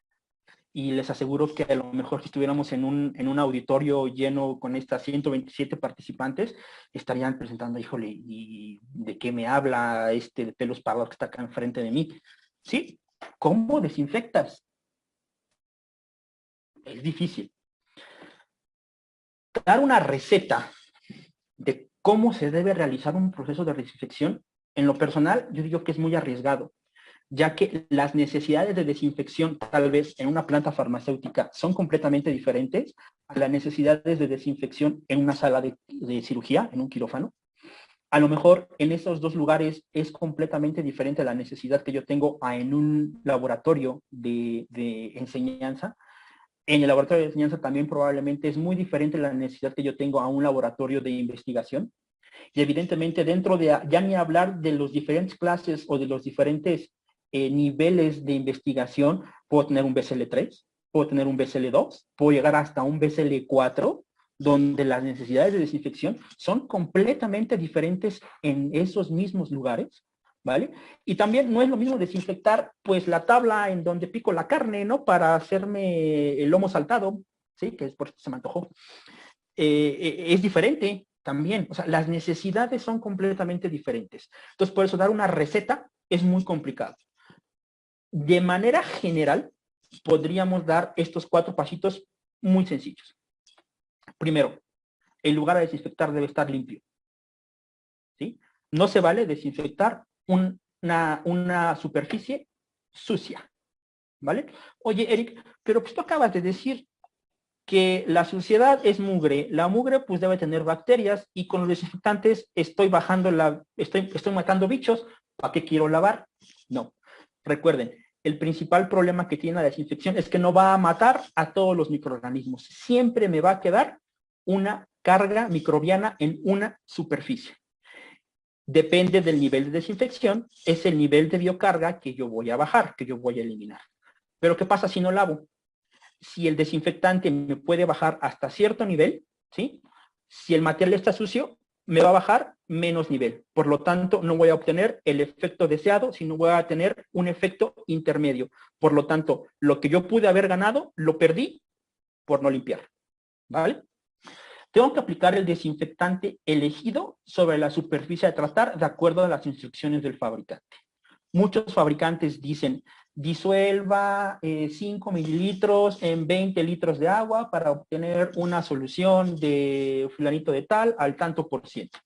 Y les aseguro que a lo mejor si estuviéramos en un auditorio lleno con estas 127 participantes, estarían presentando, híjole, ¿y de qué me habla este de pelos parados que está acá enfrente de mí? Sí, ¿cómo desinfectas? Es difícil. Dar una receta de cómo se debe realizar un proceso de desinfección, en lo personal, yo digo que es muy arriesgado, ya que las necesidades de desinfección tal vez en una planta farmacéutica son completamente diferentes a las necesidades de desinfección en una sala de cirugía, en un quirófano. A lo mejor en esos dos lugares es completamente diferente la necesidad que yo tengo en un laboratorio de enseñanza. En el laboratorio de enseñanza también probablemente es muy diferente la necesidad que yo tengo a un laboratorio de investigación. Y evidentemente dentro de, ya ni hablar de los diferentes clases o de los diferentes niveles de investigación, puedo tener un BSL-3, puedo tener un BSL-2, puedo llegar hasta un BSL-4, donde las necesidades de desinfección son completamente diferentes en esos mismos lugares, ¿vale? Y también no es lo mismo desinfectar, pues, la tabla en donde pico la carne, ¿no? Para hacerme el lomo saltado, ¿sí? Que es por eso se me antojó. Es diferente también, o sea, las necesidades son completamente diferentes. Entonces, por eso dar una receta es muy complicado. De manera general, podríamos dar estos 4 pasitos muy sencillos. Primero, el lugar a desinfectar debe estar limpio, ¿sí? No se vale desinfectar una superficie sucia, ¿vale? Oye, Eric, pero pues tú acabas de decir que la suciedad es mugre. La mugre pues debe tener bacterias y con los desinfectantes estoy matando bichos. ¿Para qué quiero lavar? No. Recuerden, el principal problema que tiene la desinfección es que no va a matar a todos los microorganismos. Siempre me va a quedar una carga microbiana en una superficie. Depende del nivel de desinfección, es el nivel de biocarga que yo voy a bajar, que yo voy a eliminar. Pero ¿qué pasa si no lavo? Si el desinfectante me puede bajar hasta cierto nivel, ¿sí? Si el material está sucio, me va a bajar menos nivel. Por lo tanto, no voy a obtener el efecto deseado, sino voy a tener un efecto intermedio. Por lo tanto, lo que yo pude haber ganado, lo perdí por no limpiar, ¿vale? Tengo que aplicar el desinfectante elegido sobre la superficie a tratar de acuerdo a las instrucciones del fabricante. muchos fabricantes dicen, disuelva 5 mililitros en 20 litros de agua para obtener una solución de fulanito de tal al tanto por ciento.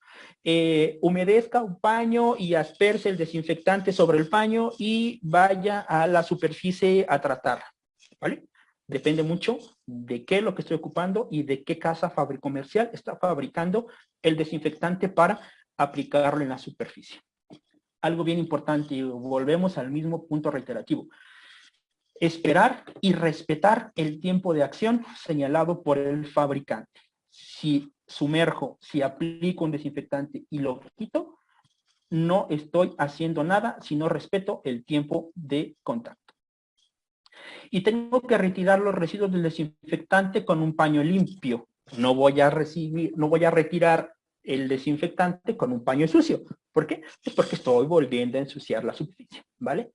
Humedezca un paño y asperse el desinfectante sobre el paño y vaya a la superficie a tratar, ¿vale? Depende mucho de qué es lo que estoy ocupando y de qué casa comercial está fabricando el desinfectante para aplicarlo en la superficie. Algo bien importante, y volvemos al mismo punto reiterativo. Esperar y respetar el tiempo de acción señalado por el fabricante. Si sumerjo, si aplico un desinfectante y lo quito, no estoy haciendo nada si no respeto el tiempo de contacto. Y tengo que retirar los residuos del desinfectante con un paño limpio. No voy a retirar el desinfectante con un paño sucio. ¿Por qué? Pues porque estoy volviendo a ensuciar la superficie, ¿vale?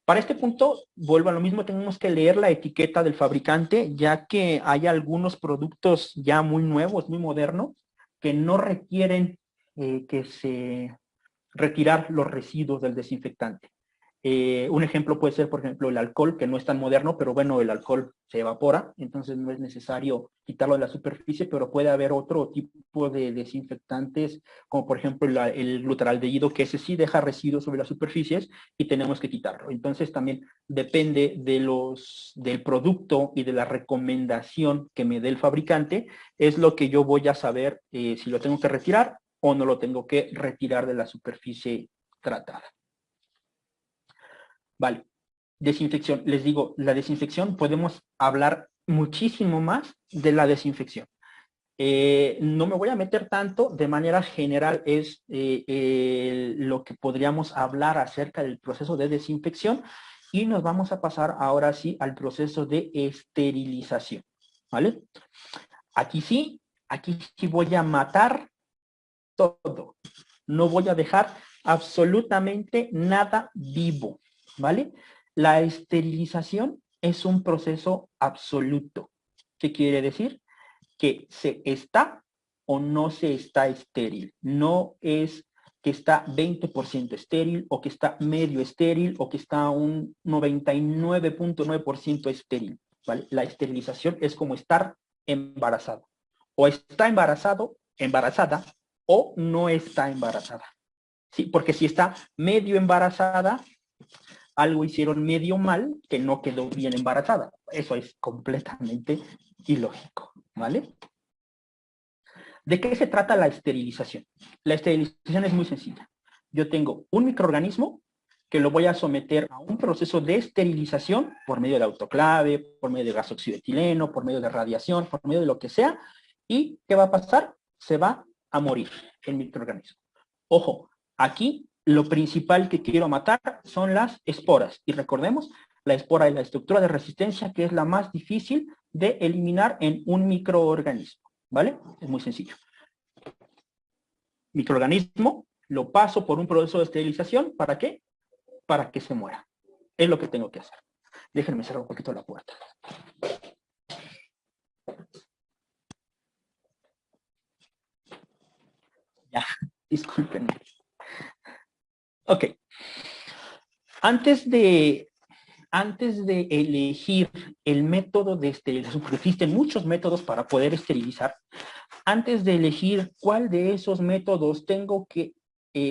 Para este punto, vuelvo a lo mismo, tenemos que leer la etiqueta del fabricante, ya que hay algunos productos ya muy nuevos, muy modernos, que no requieren retirar los residuos del desinfectante. Un ejemplo puede ser, por ejemplo, el alcohol, que no es tan moderno, pero bueno, el alcohol se evapora, entonces no es necesario quitarlo de la superficie, pero puede haber otro tipo de desinfectantes, como por ejemplo el glutaraldehído, que ese sí deja residuos sobre las superficies y tenemos que quitarlo. Entonces también depende del producto y de la recomendación que me dé el fabricante, es lo que yo voy a saber si lo tengo que retirar o no lo tengo que retirar de la superficie tratada. Vale, desinfección. Les digo, la desinfección podemos hablar muchísimo más de la desinfección. No me voy a meter tanto, de manera general es lo que podríamos hablar acerca del proceso de desinfección y nos vamos a pasar ahora sí al proceso de esterilización, ¿vale? Aquí sí voy a matar todo. No voy a dejar absolutamente nada vivo, ¿vale? La esterilización es un proceso absoluto. ¿Qué quiere decir? Que se está o no se está estéril. No es que está 20% estéril o que está medio estéril o que está un 99.9% estéril, ¿vale? La esterilización es como estar embarazado. O está embarazado, embarazada, o no está embarazada. Sí, porque si está medio embarazada, algo hicieron medio mal que no quedó bien embarazada. Eso es completamente ilógico, ¿vale? ¿De qué se trata la esterilización? La esterilización es muy sencilla. Yo tengo un microorganismo que lo voy a someter a un proceso de esterilización por medio de autoclave, por medio de gasóxido de etileno, por medio de radiación, por medio de lo que sea. ¿Y qué va a pasar? Se va a morir el microorganismo. Ojo, aquí lo principal que quiero matar son las esporas. Y recordemos, la espora es la estructura de resistencia que es la más difícil de eliminar en un microorganismo, ¿vale? Es muy sencillo. Microorganismo, lo paso por un proceso de esterilización, ¿para qué? Para que se muera. Es lo que tengo que hacer. Déjenme cerrar un poquito la puerta. Ya, discúlpenme. Ok. Antes de elegir el método de esterilización, porque existen muchos métodos para poder esterilizar, antes de elegir cuál de esos métodos tengo que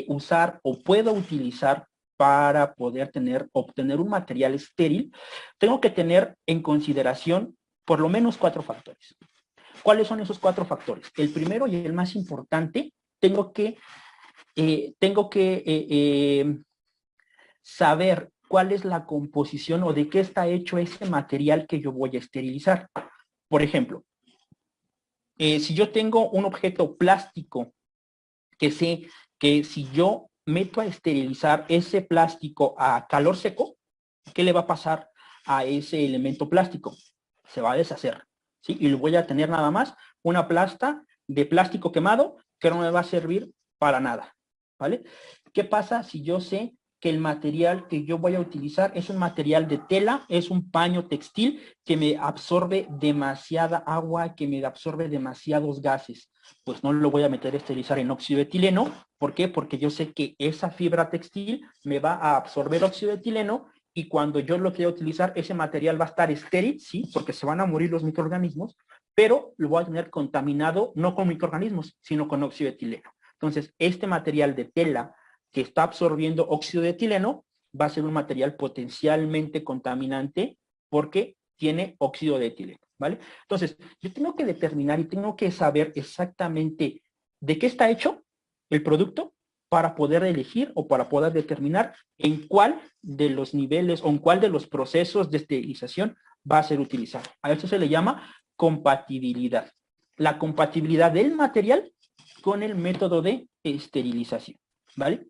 usar o puedo utilizar para poder obtener un material estéril, tengo que tener en consideración por lo menos 4 factores. ¿Cuáles son esos 4 factores? El primero y el más importante, tengo que saber cuál es la composición o de qué está hecho ese material que yo voy a esterilizar. Por ejemplo, si yo tengo un objeto plástico que sé que si yo meto a esterilizar ese plástico a calor seco, ¿qué le va a pasar a ese elemento plástico? Se va a deshacer, ¿sí? Y lo voy a tener nada más una plasta de plástico quemado que no me va a servir para nada, ¿vale? ¿Qué pasa si yo sé que el material que yo voy a utilizar es un material de tela, es un paño textil que me absorbe demasiada agua, que me absorbe demasiados gases. Pues no lo voy a meter a esterilizar en óxido de etileno. ¿Por qué? Porque yo sé que esa fibra textil me va a absorber óxido de etileno y cuando yo lo quiera utilizar, ese material va a estar estéril, sí, porque se van a morir los microorganismos, pero lo voy a tener contaminado no con microorganismos, sino con óxido de etileno. Entonces, este material de tela que está absorbiendo óxido de etileno va a ser un material potencialmente contaminante porque tiene óxido de etileno, ¿vale? Entonces, yo tengo que determinar y tengo que saber exactamente de qué está hecho el producto para poder elegir o para poder determinar en cuál de los niveles o en cuál de los procesos de esterilización va a ser utilizado. A eso se le llama compatibilidad. La compatibilidad del material con el método de esterilización, ¿vale?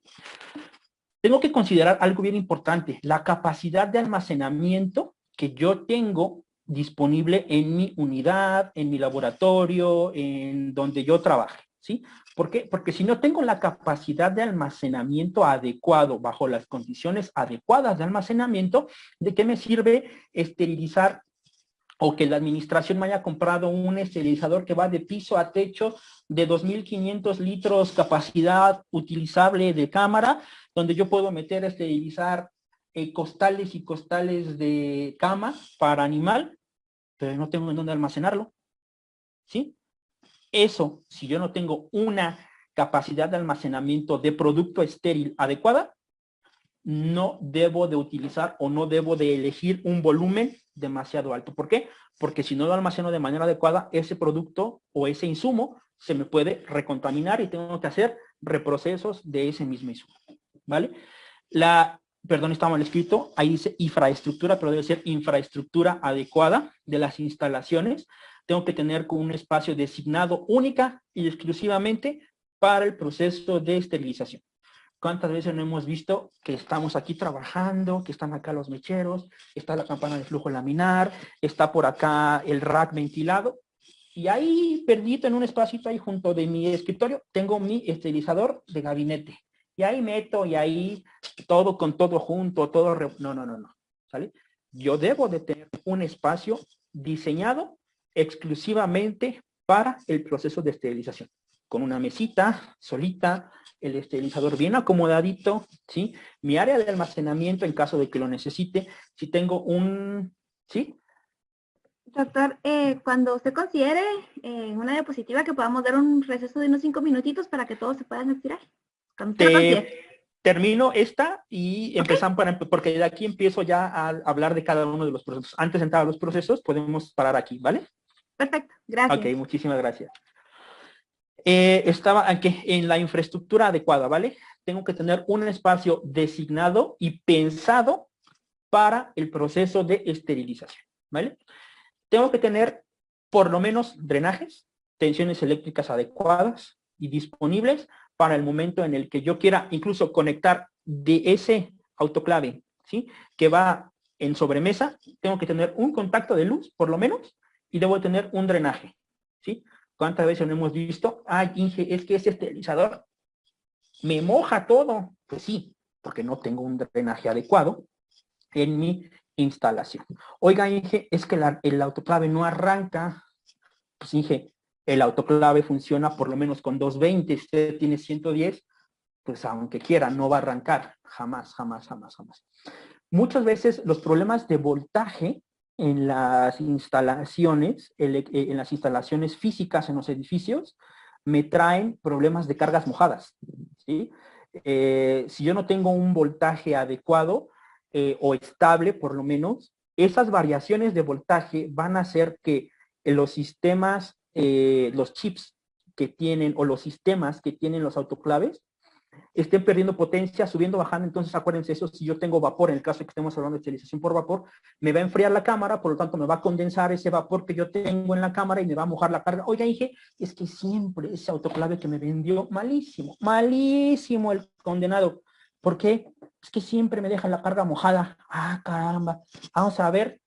Tengo que considerar algo bien importante, la capacidad de almacenamiento que yo tengo disponible en mi unidad, en mi laboratorio, en donde yo trabaje, ¿sí? ¿Por qué? Porque si no tengo la capacidad de almacenamiento adecuado, bajo las condiciones adecuadas de almacenamiento, ¿de qué me sirve esterilizar o que la administración me haya comprado un esterilizador que va de piso a techo de 2.500 litros capacidad utilizable de cámara, donde yo puedo meter a esterilizar costales y costales de cama para animal, pero no tengo en dónde almacenarlo, ¿sí? Eso, si yo no tengo una capacidad de almacenamiento de producto estéril adecuada, no debo de utilizar o no debo de elegir un volumen demasiado alto. ¿Por qué? Porque si no lo almaceno de manera adecuada, ese producto o ese insumo se me puede recontaminar y tengo que hacer reprocesos de ese mismo insumo, ¿vale? Perdón, está mal escrito, ahí dice infraestructura, pero debe ser infraestructura adecuada de las instalaciones. Tengo que tener con un espacio designado única y exclusivamente para el proceso de esterilización. ¿Cuántas veces no hemos visto que estamos aquí trabajando, que están acá los mecheros, está la campana de flujo laminar, está por acá el rack ventilado, y ahí perdido en un espacito ahí junto de mi escritorio, tengo mi esterilizador de gabinete. Y ahí meto, y ahí todo con todo junto, todo... No, ¿sale? Yo debo de tener un espacio diseñado exclusivamente para el proceso de esterilización. Con una mesita solita, el esterilizador bien acomodadito, ¿sí? Mi área de almacenamiento en caso de que lo necesite, si tengo un... ¿sí? Doctor, cuando usted considere en una diapositiva que podamos dar un receso de unos 5 minutitos para que todos se puedan estirar. Termino esta y empezamos, porque de aquí empiezo ya a hablar de cada uno de los procesos. Antes de entrar a los procesos, podemos parar aquí, ¿vale? Perfecto, gracias. Ok, muchísimas gracias. Estaba aquí en la infraestructura adecuada, ¿vale? Tengo que tener un espacio designado y pensado para el proceso de esterilización, ¿vale? Tengo que tener por lo menos drenajes, tensiones eléctricas adecuadas y disponibles para el momento en el que yo quiera incluso conectar de ese autoclave, ¿sí? Que va en sobremesa, tengo que tener un contacto de luz, por lo menos, y debo tener un drenaje, ¿sí? ¿Cuántas veces no hemos visto? Ay, Inge, es que ese esterilizador me moja todo. Pues sí, porque no tengo un drenaje adecuado en mi instalación. Oiga, Inge, es que el autoclave no arranca. Pues Inge, el autoclave funciona por lo menos con 220, si usted tiene 110, pues aunque quiera, no va a arrancar. Jamás. Muchas veces los problemas de voltaje en las instalaciones físicas en los edificios, me traen problemas de cargas mojadas, ¿sí? Si yo no tengo un voltaje adecuado o estable, por lo menos, esas variaciones de voltaje van a hacer que los sistemas, los chips que tienen o los sistemas que tienen los autoclaves estén perdiendo potencia, subiendo, bajando. Entonces acuérdense eso, si yo tengo vapor, en el caso de que estemos hablando de esterilización por vapor, me va a enfriar la cámara, por lo tanto me va a condensar ese vapor que yo tengo en la cámara y me va a mojar la carga. Oiga, dije, es que siempre ese autoclave que me vendió, malísimo el condenado. ¿Por qué? Es que siempre me deja la carga mojada. Ah, caramba. Vamos a ver.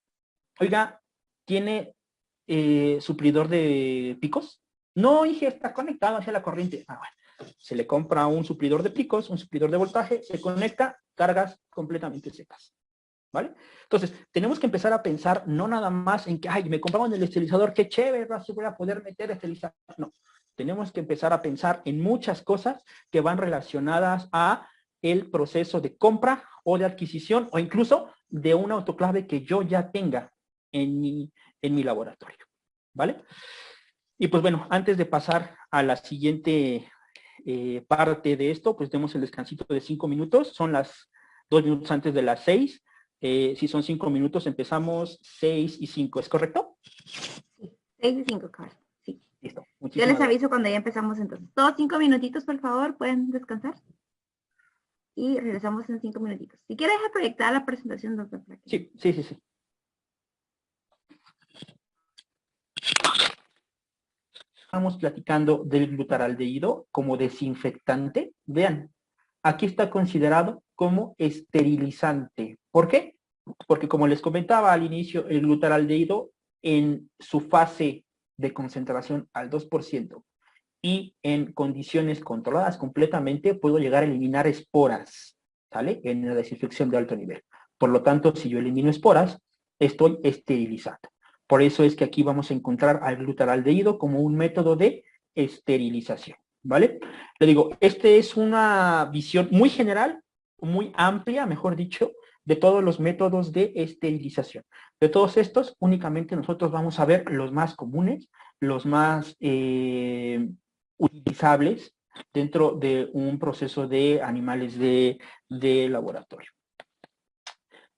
Oiga, ¿tiene suplidor de picos? No, dije, está conectado hacia la corriente. Ah, bueno. Se le compra un suplidor de picos, un suplidor de voltaje, se conecta, cargas completamente secas. ¿Vale? Entonces, tenemos que empezar a pensar no nada más en que, ay, me compraban el esterilizador, qué chévere, así voy a poder meter esterilizador. No, tenemos que empezar a pensar en muchas cosas que van relacionadas a el proceso de compra o de adquisición o incluso de un autoclave que yo ya tenga en mi laboratorio. ¿Vale? Y pues bueno, antes de pasar a la siguiente parte de esto, pues demos el descansito de 5 minutos. Son las 2 minutos antes de las 6. Si son 5 minutos, empezamos 6 y 5, ¿es correcto? Sí, 6 y 5, Carlos. Sí. Listo. Yo les aviso cuando ya empezamos entonces. Todos 5 minutitos, por favor, pueden descansar. Y regresamos en 5 minutitos. Si quiere dejar proyectada la presentación, doctor. Sí. Estamos platicando del glutaraldehído como desinfectante. Vean, aquí está considerado como esterilizante. ¿Por qué? Porque como les comentaba al inicio, el glutaraldehído en su fase de concentración al 2% y en condiciones controladas completamente puedo llegar a eliminar esporas, ¿sale? En la desinfección de alto nivel. Por lo tanto, si yo elimino esporas, estoy esterilizando. Por eso es que aquí vamos a encontrar al glutaraldehído como un método de esterilización, ¿vale? Le digo, este es una visión muy general, muy amplia, mejor dicho, de todos los métodos de esterilización. De todos estos, únicamente nosotros vamos a ver los más comunes, los más utilizables dentro de un proceso de animales de laboratorio.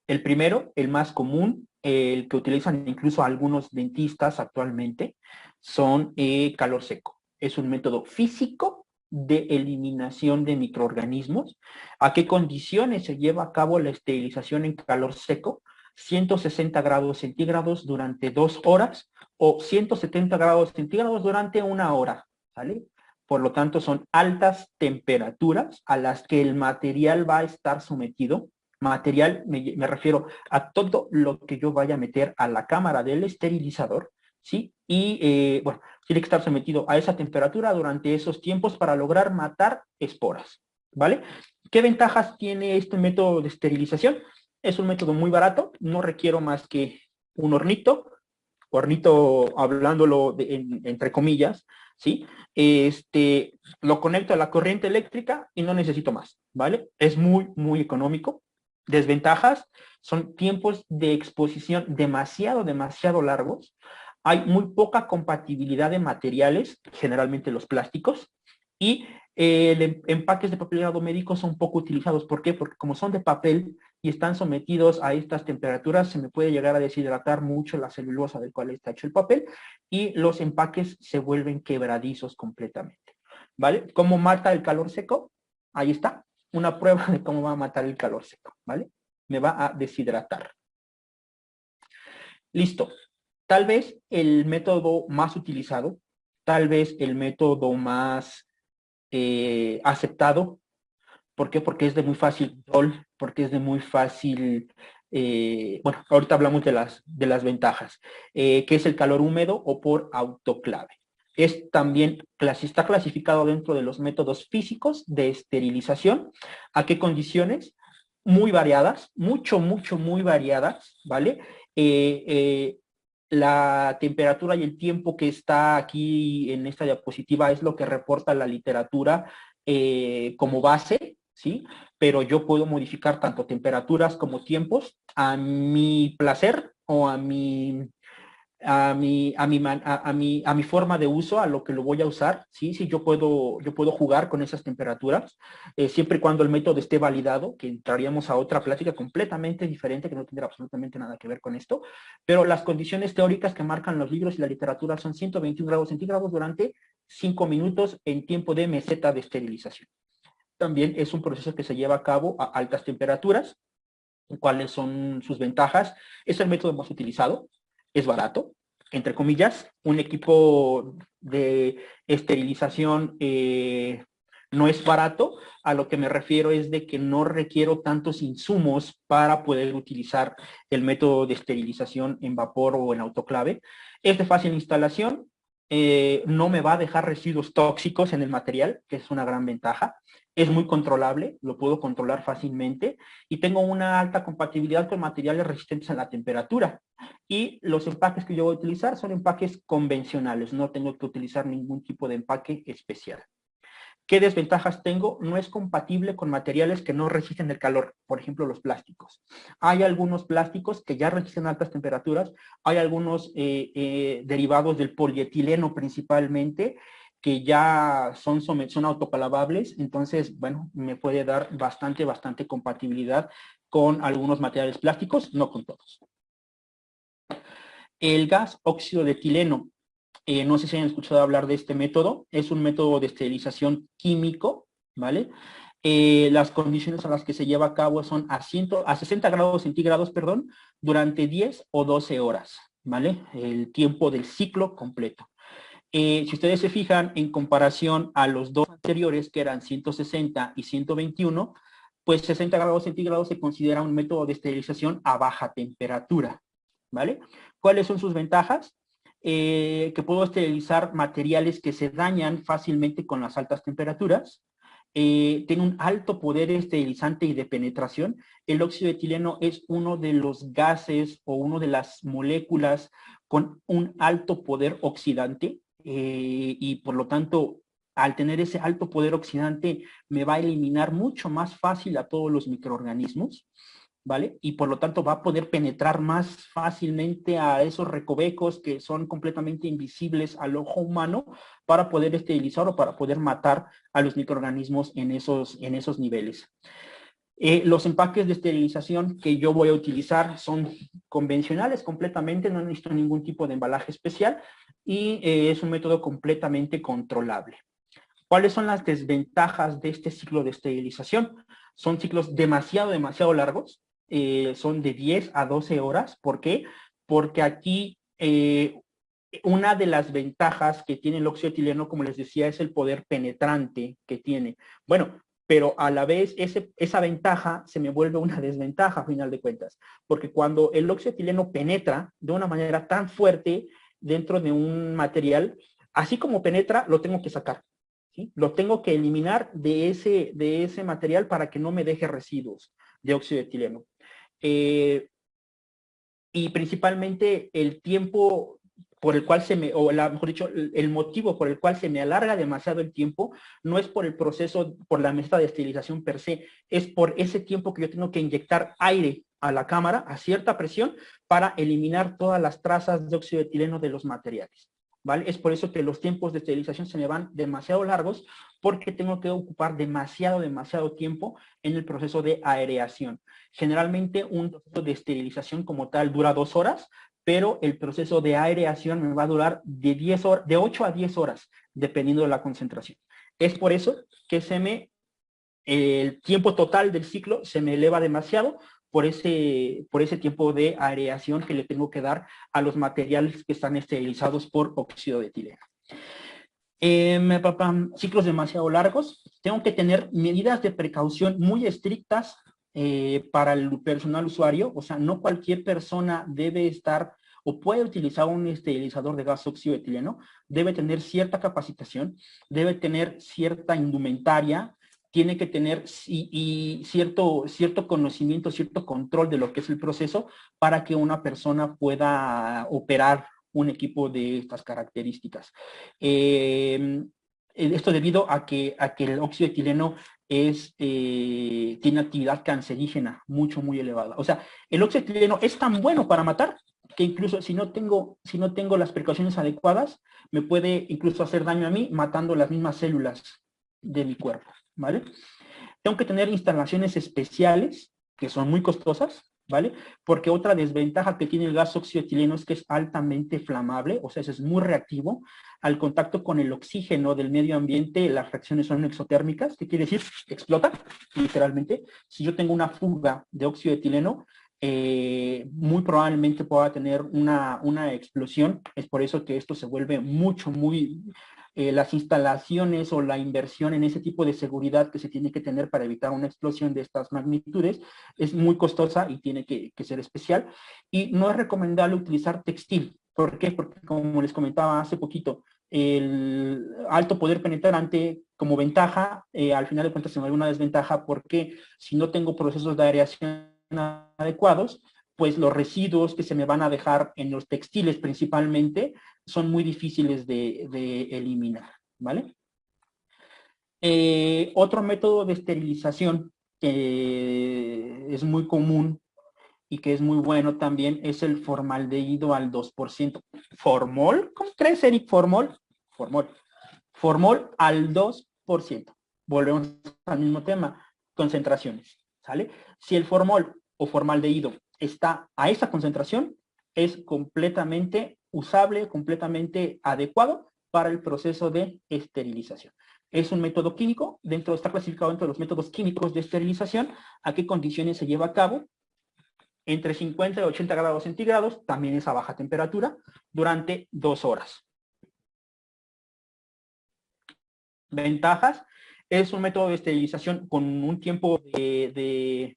El primero, el más común, el que utilizan incluso algunos dentistas actualmente, son calor seco. Es un método físico de eliminación de microorganismos. ¿A qué condiciones se lleva a cabo la esterilización en calor seco? 160 grados centígrados durante 2 horas o 170 grados centígrados durante 1 hora, ¿vale? Por lo tanto, son altas temperaturas a las que el material va a estar sometido. Material, me refiero a todo lo que yo vaya a meter a la cámara del esterilizador, ¿sí? Y, bueno, tiene que estar sometido a esa temperatura durante esos tiempos para lograr matar esporas, ¿vale? ¿Qué ventajas tiene este método de esterilización? Es un método muy barato, no requiero más que un hornito hablándolo entre comillas, ¿sí? Lo conecto a la corriente eléctrica y no necesito más, ¿vale? Es muy, muy económico. Desventajas son tiempos de exposición demasiado largos. Hay muy poca compatibilidad de materiales, generalmente los plásticos, y empaques de papel higiénico médico son poco utilizados. ¿Por qué? Porque como son de papel y están sometidos a estas temperaturas, se me puede llegar a deshidratar mucho la celulosa del cual está hecho el papel y los empaques se vuelven quebradizos completamente. ¿Vale? ¿Cómo mata el calor seco? Ahí está, una prueba de cómo va a matar el calor seco, ¿vale? Me va a deshidratar. Listo. Tal vez el método más utilizado, tal vez el método más aceptado. ¿Por qué? Porque es de muy fácil control, porque es de muy fácil, bueno, ahorita hablamos de las ventajas, que es el calor húmedo o por autoclave. Es también, está clasificado dentro de los métodos físicos de esterilización. ¿A qué condiciones? Muy variadas, muy variadas, ¿vale? La temperatura y el tiempo que está aquí en esta diapositiva es lo que reporta la literatura como base, ¿sí? Pero yo puedo modificar tanto temperaturas como tiempos a mi placer o a mi forma de uso, a lo que lo voy a usar, ¿sí? Sí, yo puedo jugar con esas temperaturas, siempre y cuando el método esté validado, que entraríamos a otra plática completamente diferente, que no tendrá absolutamente nada que ver con esto, pero las condiciones teóricas que marcan los libros y la literatura son 121 grados centígrados durante 5 minutos en tiempo de meseta de esterilización. También es un proceso que se lleva a cabo a altas temperaturas. ¿Cuáles son sus ventajas? Es el método más utilizado, es barato, entre comillas. Un equipo de esterilización no es barato. A lo que me refiero es de que no requiero tantos insumos para poder utilizar el método de esterilización en vapor o en autoclave. Es de fácil instalación, no me va a dejar residuos tóxicos en el material, que es una gran ventaja. Es muy controlable, lo puedo controlar fácilmente y tengo una alta compatibilidad con materiales resistentes a la temperatura. Y los empaques que yo voy a utilizar son empaques convencionales, no tengo que utilizar ningún tipo de empaque especial. ¿Qué desventajas tengo? No es compatible con materiales que no resisten el calor, por ejemplo, los plásticos. Hay algunos plásticos que ya resisten altas temperaturas, hay algunos derivados del polietileno principalmente, que ya son autocalavables, entonces, bueno, me puede dar bastante compatibilidad con algunos materiales plásticos, no con todos. El gas óxido de etileno. No sé si han escuchado hablar de este método. Es un método de esterilización químico, ¿vale? Las condiciones a las que se lleva a cabo son a 60 grados centígrados, perdón, durante 10 o 12 horas, ¿vale? El tiempo del ciclo completo. Si ustedes se fijan, en comparación a los dos anteriores, que eran 160 y 121, pues 60 grados centígrados se considera un método de esterilización a baja temperatura, ¿vale? ¿Cuáles son sus ventajas? Que puedo esterilizar materiales que se dañan fácilmente con las altas temperaturas. Tiene un alto poder esterilizante y de penetración. El óxido de etileno es uno de los gases o una de las moléculas con un alto poder oxidante y por lo tanto, al tener ese alto poder oxidante, me va a eliminar mucho más fácil a todos los microorganismos, ¿vale? Y por lo tanto va a poder penetrar más fácilmente a esos recovecos que son completamente invisibles al ojo humano para poder esterilizar o para poder matar a los microorganismos en esos niveles. Los empaques de esterilización que yo voy a utilizar son convencionales completamente, no necesito ningún tipo de embalaje especial y es un método completamente controlable. ¿Cuáles son las desventajas de este ciclo de esterilización? Son ciclos demasiado largos, son de 10 a 12 horas. ¿Por qué? Porque aquí una de las ventajas que tiene el óxido de etileno, como les decía, es el poder penetrante que tiene. Bueno, pero a la vez esa ventaja se me vuelve una desventaja a final de cuentas, porque cuando el óxido de etileno penetra de una manera tan fuerte dentro de un material, así como penetra, lo tengo que sacar. ¿Sí? Lo tengo que eliminar de ese material para que no me deje residuos de óxido de etileno. Y principalmente el tiempo por el cual mejor dicho, el motivo por el cual se me alarga demasiado el tiempo, no es por el proceso, por la mezcla de esterilización per se, es por ese tiempo que yo tengo que inyectar aire a la cámara a cierta presión para eliminar todas las trazas de óxido de etileno de los materiales. ¿Vale? Es por eso que los tiempos de esterilización se me van demasiado largos, porque tengo que ocupar demasiado tiempo en el proceso de aireación. Generalmente un proceso de esterilización como tal dura 2 horas, pero el proceso de aireación me va a durar de 8 a 10 horas, dependiendo de la concentración. Es por eso que el tiempo total del ciclo se me eleva demasiado, por ese tiempo de aireación que le tengo que dar a los materiales que están esterilizados por óxido de etileno. Ciclos demasiado largos. Tengo que tener medidas de precaución muy estrictas para el personal usuario. O sea, no cualquier persona debe estar o puede utilizar un esterilizador de gas óxido de etileno. Debe tener cierta capacitación, debe tener cierta indumentaria, tiene que tener cierto conocimiento, cierto control de lo que es el proceso para que una persona pueda operar un equipo de estas características. Esto debido a que el óxido de etileno tiene actividad cancerígena muy elevada. O sea, el óxido de etileno es tan bueno para matar que incluso si no tengo las precauciones adecuadas, me puede incluso hacer daño a mí matando las mismas células de mi cuerpo, ¿vale? Tengo que tener instalaciones especiales que son muy costosas, ¿vale? Porque otra desventaja que tiene el gas óxido de etileno es que es altamente flamable, o sea, es muy reactivo. Al contacto con el oxígeno del medio ambiente, las reacciones son exotérmicas. ¿Qué quiere decir? Explota, literalmente. Si yo tengo una fuga de óxido de etileno, muy probablemente pueda tener una explosión. Es por eso que esto se vuelve las instalaciones o la inversión en ese tipo de seguridad que se tiene que tener para evitar una explosión de estas magnitudes es muy costosa y tiene que ser especial. Y no es recomendable utilizar textil. ¿Por qué? Porque como les comentaba hace poquito, el alto poder penetrante como ventaja, al final de cuentas, tengo alguna desventaja porque si no tengo procesos de aireación adecuados, pues los residuos que se me van a dejar en los textiles principalmente son muy difíciles de eliminar, ¿vale? Otro método de esterilización que es muy común y que es muy bueno también es el formaldehído al 2%. ¿Formol? ¿Cómo crees, Eric? ¿Formol? Formol. Formol al 2%. Volvemos al mismo tema, concentraciones, ¿sale? Si el formol o formaldehído está a esa concentración, es completamente usable, completamente adecuado para el proceso de esterilización. Es un método químico, está clasificado dentro de los métodos químicos de esterilización. ¿A qué condiciones se lleva a cabo? Entre 50 y 80 grados centígrados, también es a baja temperatura, durante 2 horas. Ventajas: es un método de esterilización con un tiempo de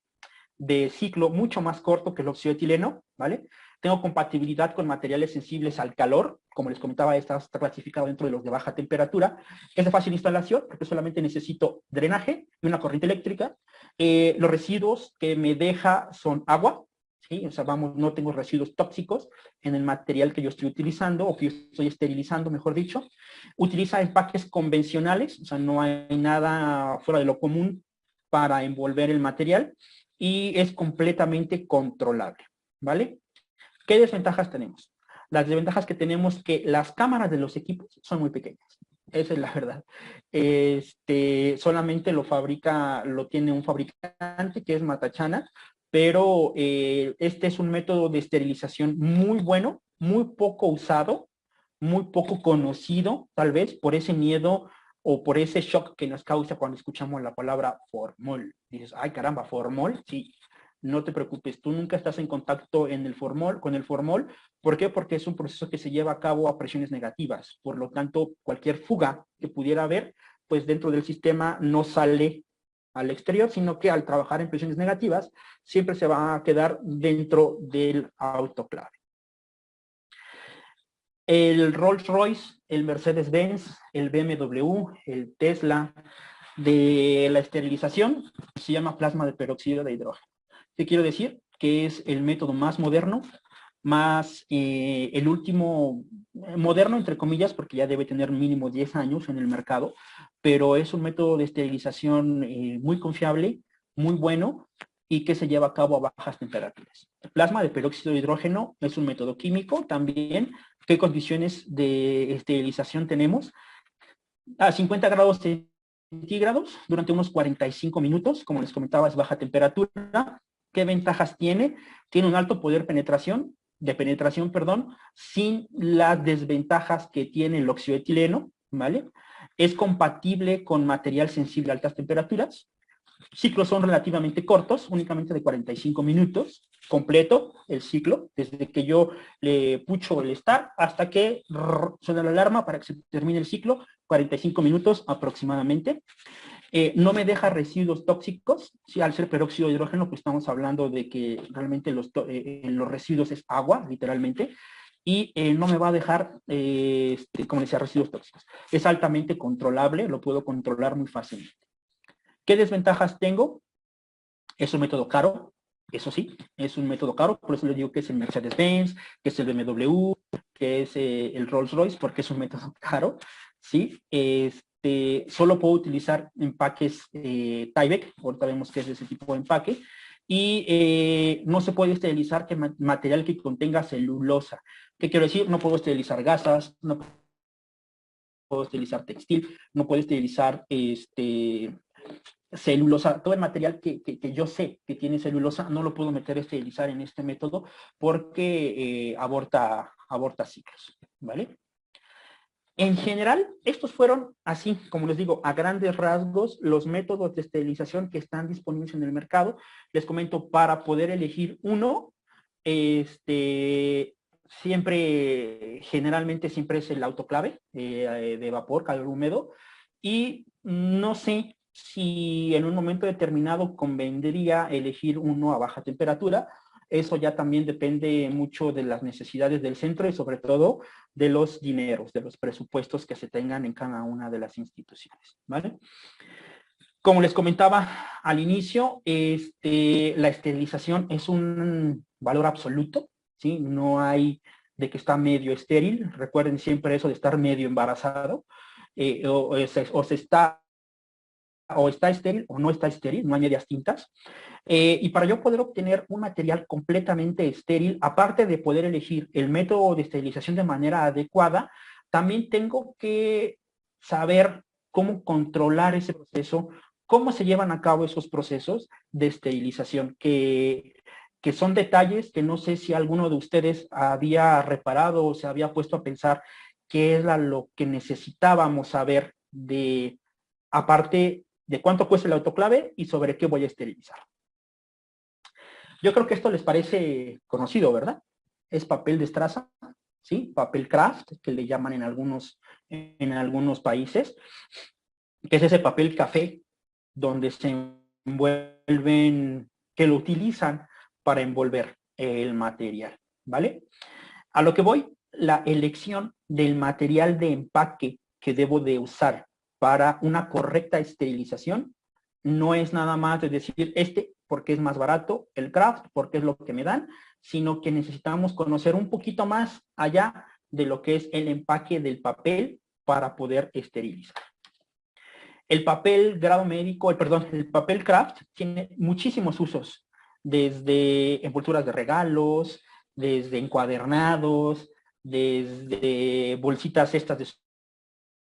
ciclo mucho más corto que el óxido de etileno, ¿vale? Tengo compatibilidad con materiales sensibles al calor, como les comentaba, está clasificado dentro de los de baja temperatura. Es de fácil instalación, porque solamente necesito drenaje y una corriente eléctrica. Los residuos que me deja son agua, ¿sí? O sea, vamos, no tengo residuos tóxicos en el material que yo estoy utilizando, o que yo estoy esterilizando, mejor dicho. Utiliza empaques convencionales, o sea, no hay nada fuera de lo común para envolver el material, y es completamente controlable, ¿vale? ¿Qué desventajas tenemos? Las desventajas que tenemos es que las cámaras de los equipos son muy pequeñas. Esa es la verdad. Solamente lo tiene un fabricante, que es Matachana, pero este es un método de esterilización muy bueno, muy poco usado, muy poco conocido, tal vez por ese miedo o por ese shock que nos causa cuando escuchamos la palabra formol. Dices, ay caramba, formol, sí. No te preocupes, tú nunca estás en contacto con el formol. ¿Por qué? Porque es un proceso que se lleva a cabo a presiones negativas. Por lo tanto, cualquier fuga que pudiera haber, pues dentro del sistema no sale al exterior, sino que al trabajar en presiones negativas, siempre se va a quedar dentro del autoclave. El Rolls-Royce, el Mercedes-Benz, el BMW, el Tesla de la esterilización se llama plasma de peróxido de hidrógeno. ¿Qué quiero decir? Que es el método más moderno, el último moderno, entre comillas, porque ya debe tener mínimo 10 años en el mercado, pero es un método de esterilización muy confiable, muy bueno, y que se lleva a cabo a bajas temperaturas. El plasma de peróxido de hidrógeno es un método químico también. ¿Qué condiciones de esterilización tenemos? A 50 grados centígrados durante unos 45 minutos, como les comentaba, es baja temperatura. ¿Qué ventajas tiene? Tiene un alto poder de penetración, sin las desventajas que tiene el óxido de etileno, ¿vale? Es compatible con material sensible a altas temperaturas. Ciclos son relativamente cortos, únicamente de 45 minutos, completo el ciclo, desde que yo le pucho el start hasta que suena la alarma para que se termine el ciclo, 45 minutos aproximadamente. No me deja residuos tóxicos. Sí, al ser peróxido de hidrógeno, pues estamos hablando de que realmente los residuos es agua, literalmente, y no me va a dejar, como decía, residuos tóxicos. Es altamente controlable, lo puedo controlar muy fácilmente. ¿Qué desventajas tengo? Es un método caro, eso sí, es un método caro, por eso les digo que es el Mercedes-Benz, que es el BMW, que es el Rolls-Royce, porque es un método caro, ¿sí? Solo puedo utilizar empaques Tyvek, ahorita vemos que es de ese tipo de empaque, y no se puede esterilizar material que contenga celulosa. ¿Qué quiero decir? No puedo esterilizar gasas, no puedo esterilizar textil, no puedo esterilizar celulosa, todo el material que yo sé que tiene celulosa, no lo puedo meter a esterilizar en este método porque aborta ciclos, ¿vale? En general, estos fueron, así como les digo, a grandes rasgos, los métodos de esterilización que están disponibles en el mercado. Les comento, para poder elegir uno, generalmente siempre es el autoclave de vapor, calor húmedo, y no sé si en un momento determinado convendría elegir uno a baja temperatura. eso ya también depende mucho de las necesidades del centro y sobre todo de los dineros, de los presupuestos que se tengan en cada una de las instituciones, ¿vale? Como les comentaba al inicio, la esterilización es un valor absoluto, ¿sí? No hay de que está medio estéril. Recuerden siempre eso de estar medio embarazado. O está estéril o no está estéril, no hay medias tintas. Y para yo poder obtener un material completamente estéril, aparte de poder elegir el método de esterilización de manera adecuada, también tengo que saber cómo controlar ese proceso, cómo se llevan a cabo esos procesos de esterilización, que son detalles que no sé si alguno de ustedes había reparado o se había puesto a pensar qué era lo que necesitábamos saber de, aparte de cuánto cuesta el autoclave y sobre qué voy a esterilizar. Yo creo que esto les parece conocido, ¿verdad? Es papel de estraza, ¿sí? Papel craft, que le llaman en algunos países, que es ese papel café donde se envuelven, que lo utilizan para envolver el material, ¿vale? A lo que voy, la elección del material de empaque que debo de usar para una correcta esterilización no es nada más de decir porque es más barato, el craft porque es lo que me dan, sino que necesitamos conocer un poquito más allá de lo que es el empaque del papel para poder esterilizar. El papel grado médico, el papel craft tiene muchísimos usos, desde envolturas de regalos, desde encuadernados, desde bolsitas estas de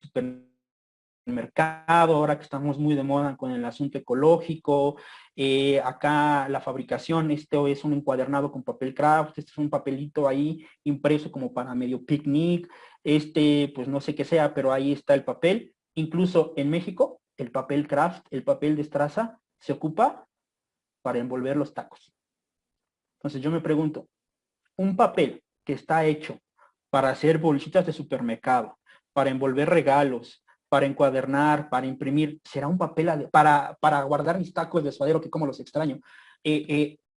supermercado, ahora que estamos muy de moda con el asunto ecológico. Acá la fabricación, esto es un encuadernado con papel craft, este es un papelito ahí impreso como para medio picnic, pues no sé qué sea, pero ahí está el papel. Incluso en México, el papel craft, el papel de estraza, se ocupa para envolver los tacos. Entonces yo me pregunto, un papel que está hecho para hacer bolsitas de supermercado, para envolver regalos, para encuadernar, para imprimir, ¿será un papel para guardar mis tacos de suadero, que como los extraño?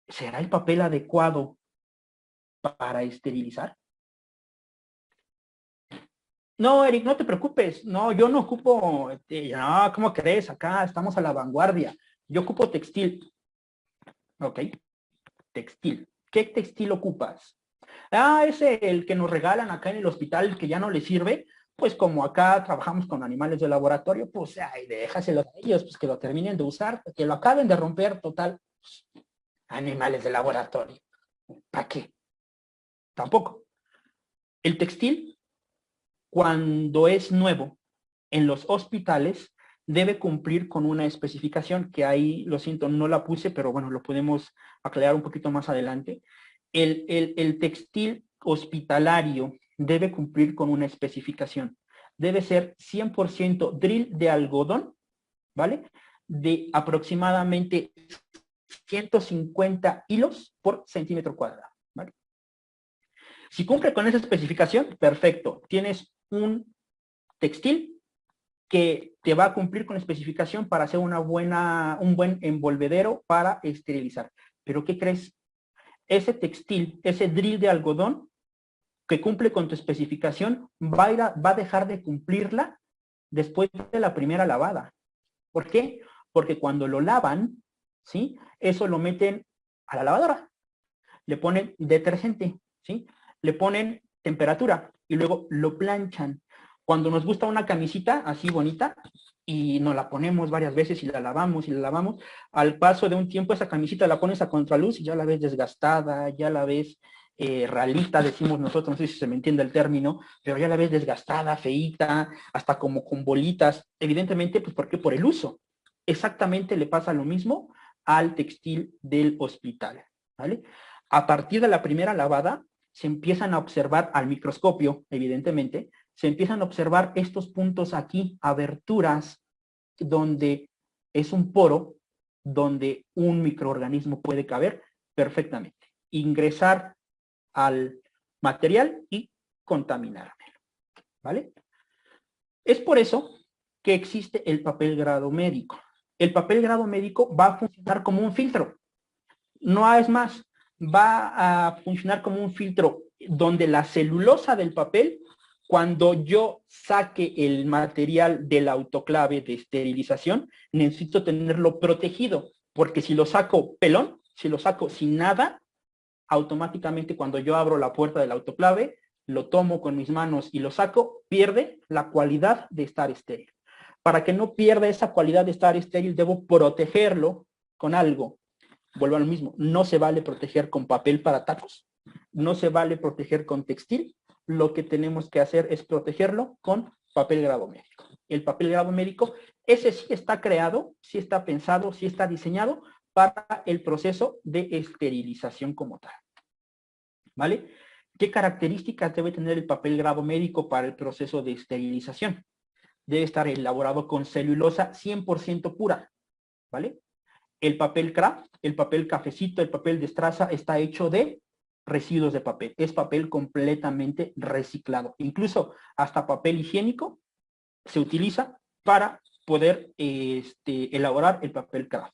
¿Será el papel adecuado para esterilizar? No, Eric, no te preocupes. No, yo no ocupo, no, ¿cómo crees? Acá estamos a la vanguardia. Yo ocupo textil. Ok, textil. ¿Qué textil ocupas? El que nos regalan acá en el hospital que ya no le sirve. Pues como acá trabajamos con animales de laboratorio, pues déjaselo a ellos, pues que lo terminen de usar, que lo acaben de romper, total. Pues, animales de laboratorio. ¿Para qué? Tampoco. El textil, cuando es nuevo en los hospitales, debe cumplir con una especificación que ahí, lo siento, no la puse, pero bueno, lo podemos aclarar un poquito más adelante. El textil hospitalario debe cumplir con una especificación. Debe ser 100% drill de algodón, ¿vale? De aproximadamente 150 hilos por centímetro cuadrado, ¿vale? Si cumple con esa especificación, perfecto. Tienes un textil que te va a cumplir con la especificación para hacer un buen envolvedero para esterilizar. Pero ¿qué crees? Ese textil, ese drill de algodón que cumple con tu especificación, va a dejar de cumplirla después de la primera lavada. ¿Por qué? Porque cuando lo lavan, ¿sí? Eso lo meten a la lavadora. Le ponen detergente, ¿sí? Le ponen temperatura y luego lo planchan. Cuando nos gusta una camisita así bonita y nos la ponemos varias veces y la lavamos, al paso de un tiempo esa camisita la pones a contraluz y ya la ves desgastada, ya la ves ralita, decimos nosotros, no sé si se me entiende el término, pero ya la ves desgastada, feíta, hasta como con bolitas, evidentemente, pues porque por el uso. Exactamente le pasa lo mismo al textil del hospital, ¿vale? A partir de la primera lavada, se empiezan a observar al microscopio, evidentemente, se empiezan a observar estos puntos aquí, aberturas, donde es un poro, donde un microorganismo puede caber perfectamente, ingresar al material y contaminármelo, ¿vale? Es por eso que existe el papel grado médico. El papel grado médico va a funcionar como un filtro. No es más, va a funcionar como un filtro donde la celulosa del papel, cuando yo saque el material del autoclave de esterilización, necesito tenerlo protegido, porque si lo saco pelón, si lo saco sin nada, automáticamente cuando yo abro la puerta del autoclave, lo tomo con mis manos y lo saco, pierde la cualidad de estar estéril. Para que no pierda esa cualidad de estar estéril, debo protegerlo con algo. Vuelvo a lo mismo, no se vale proteger con papel para tacos, no se vale proteger con textil, lo que tenemos que hacer es protegerlo con papel grado médico. El papel grado médico, ese sí está creado, sí está pensado, sí está diseñado para el proceso de esterilización como tal. ¿Vale? ¿Qué características debe tener el papel grado médico para el proceso de esterilización? Debe estar elaborado con celulosa 100% pura, ¿vale? El papel craft, el papel cafecito, el papel de estraza está hecho de residuos de papel. Es papel completamente reciclado. Incluso hasta papel higiénico se utiliza para poder elaborar el papel craft.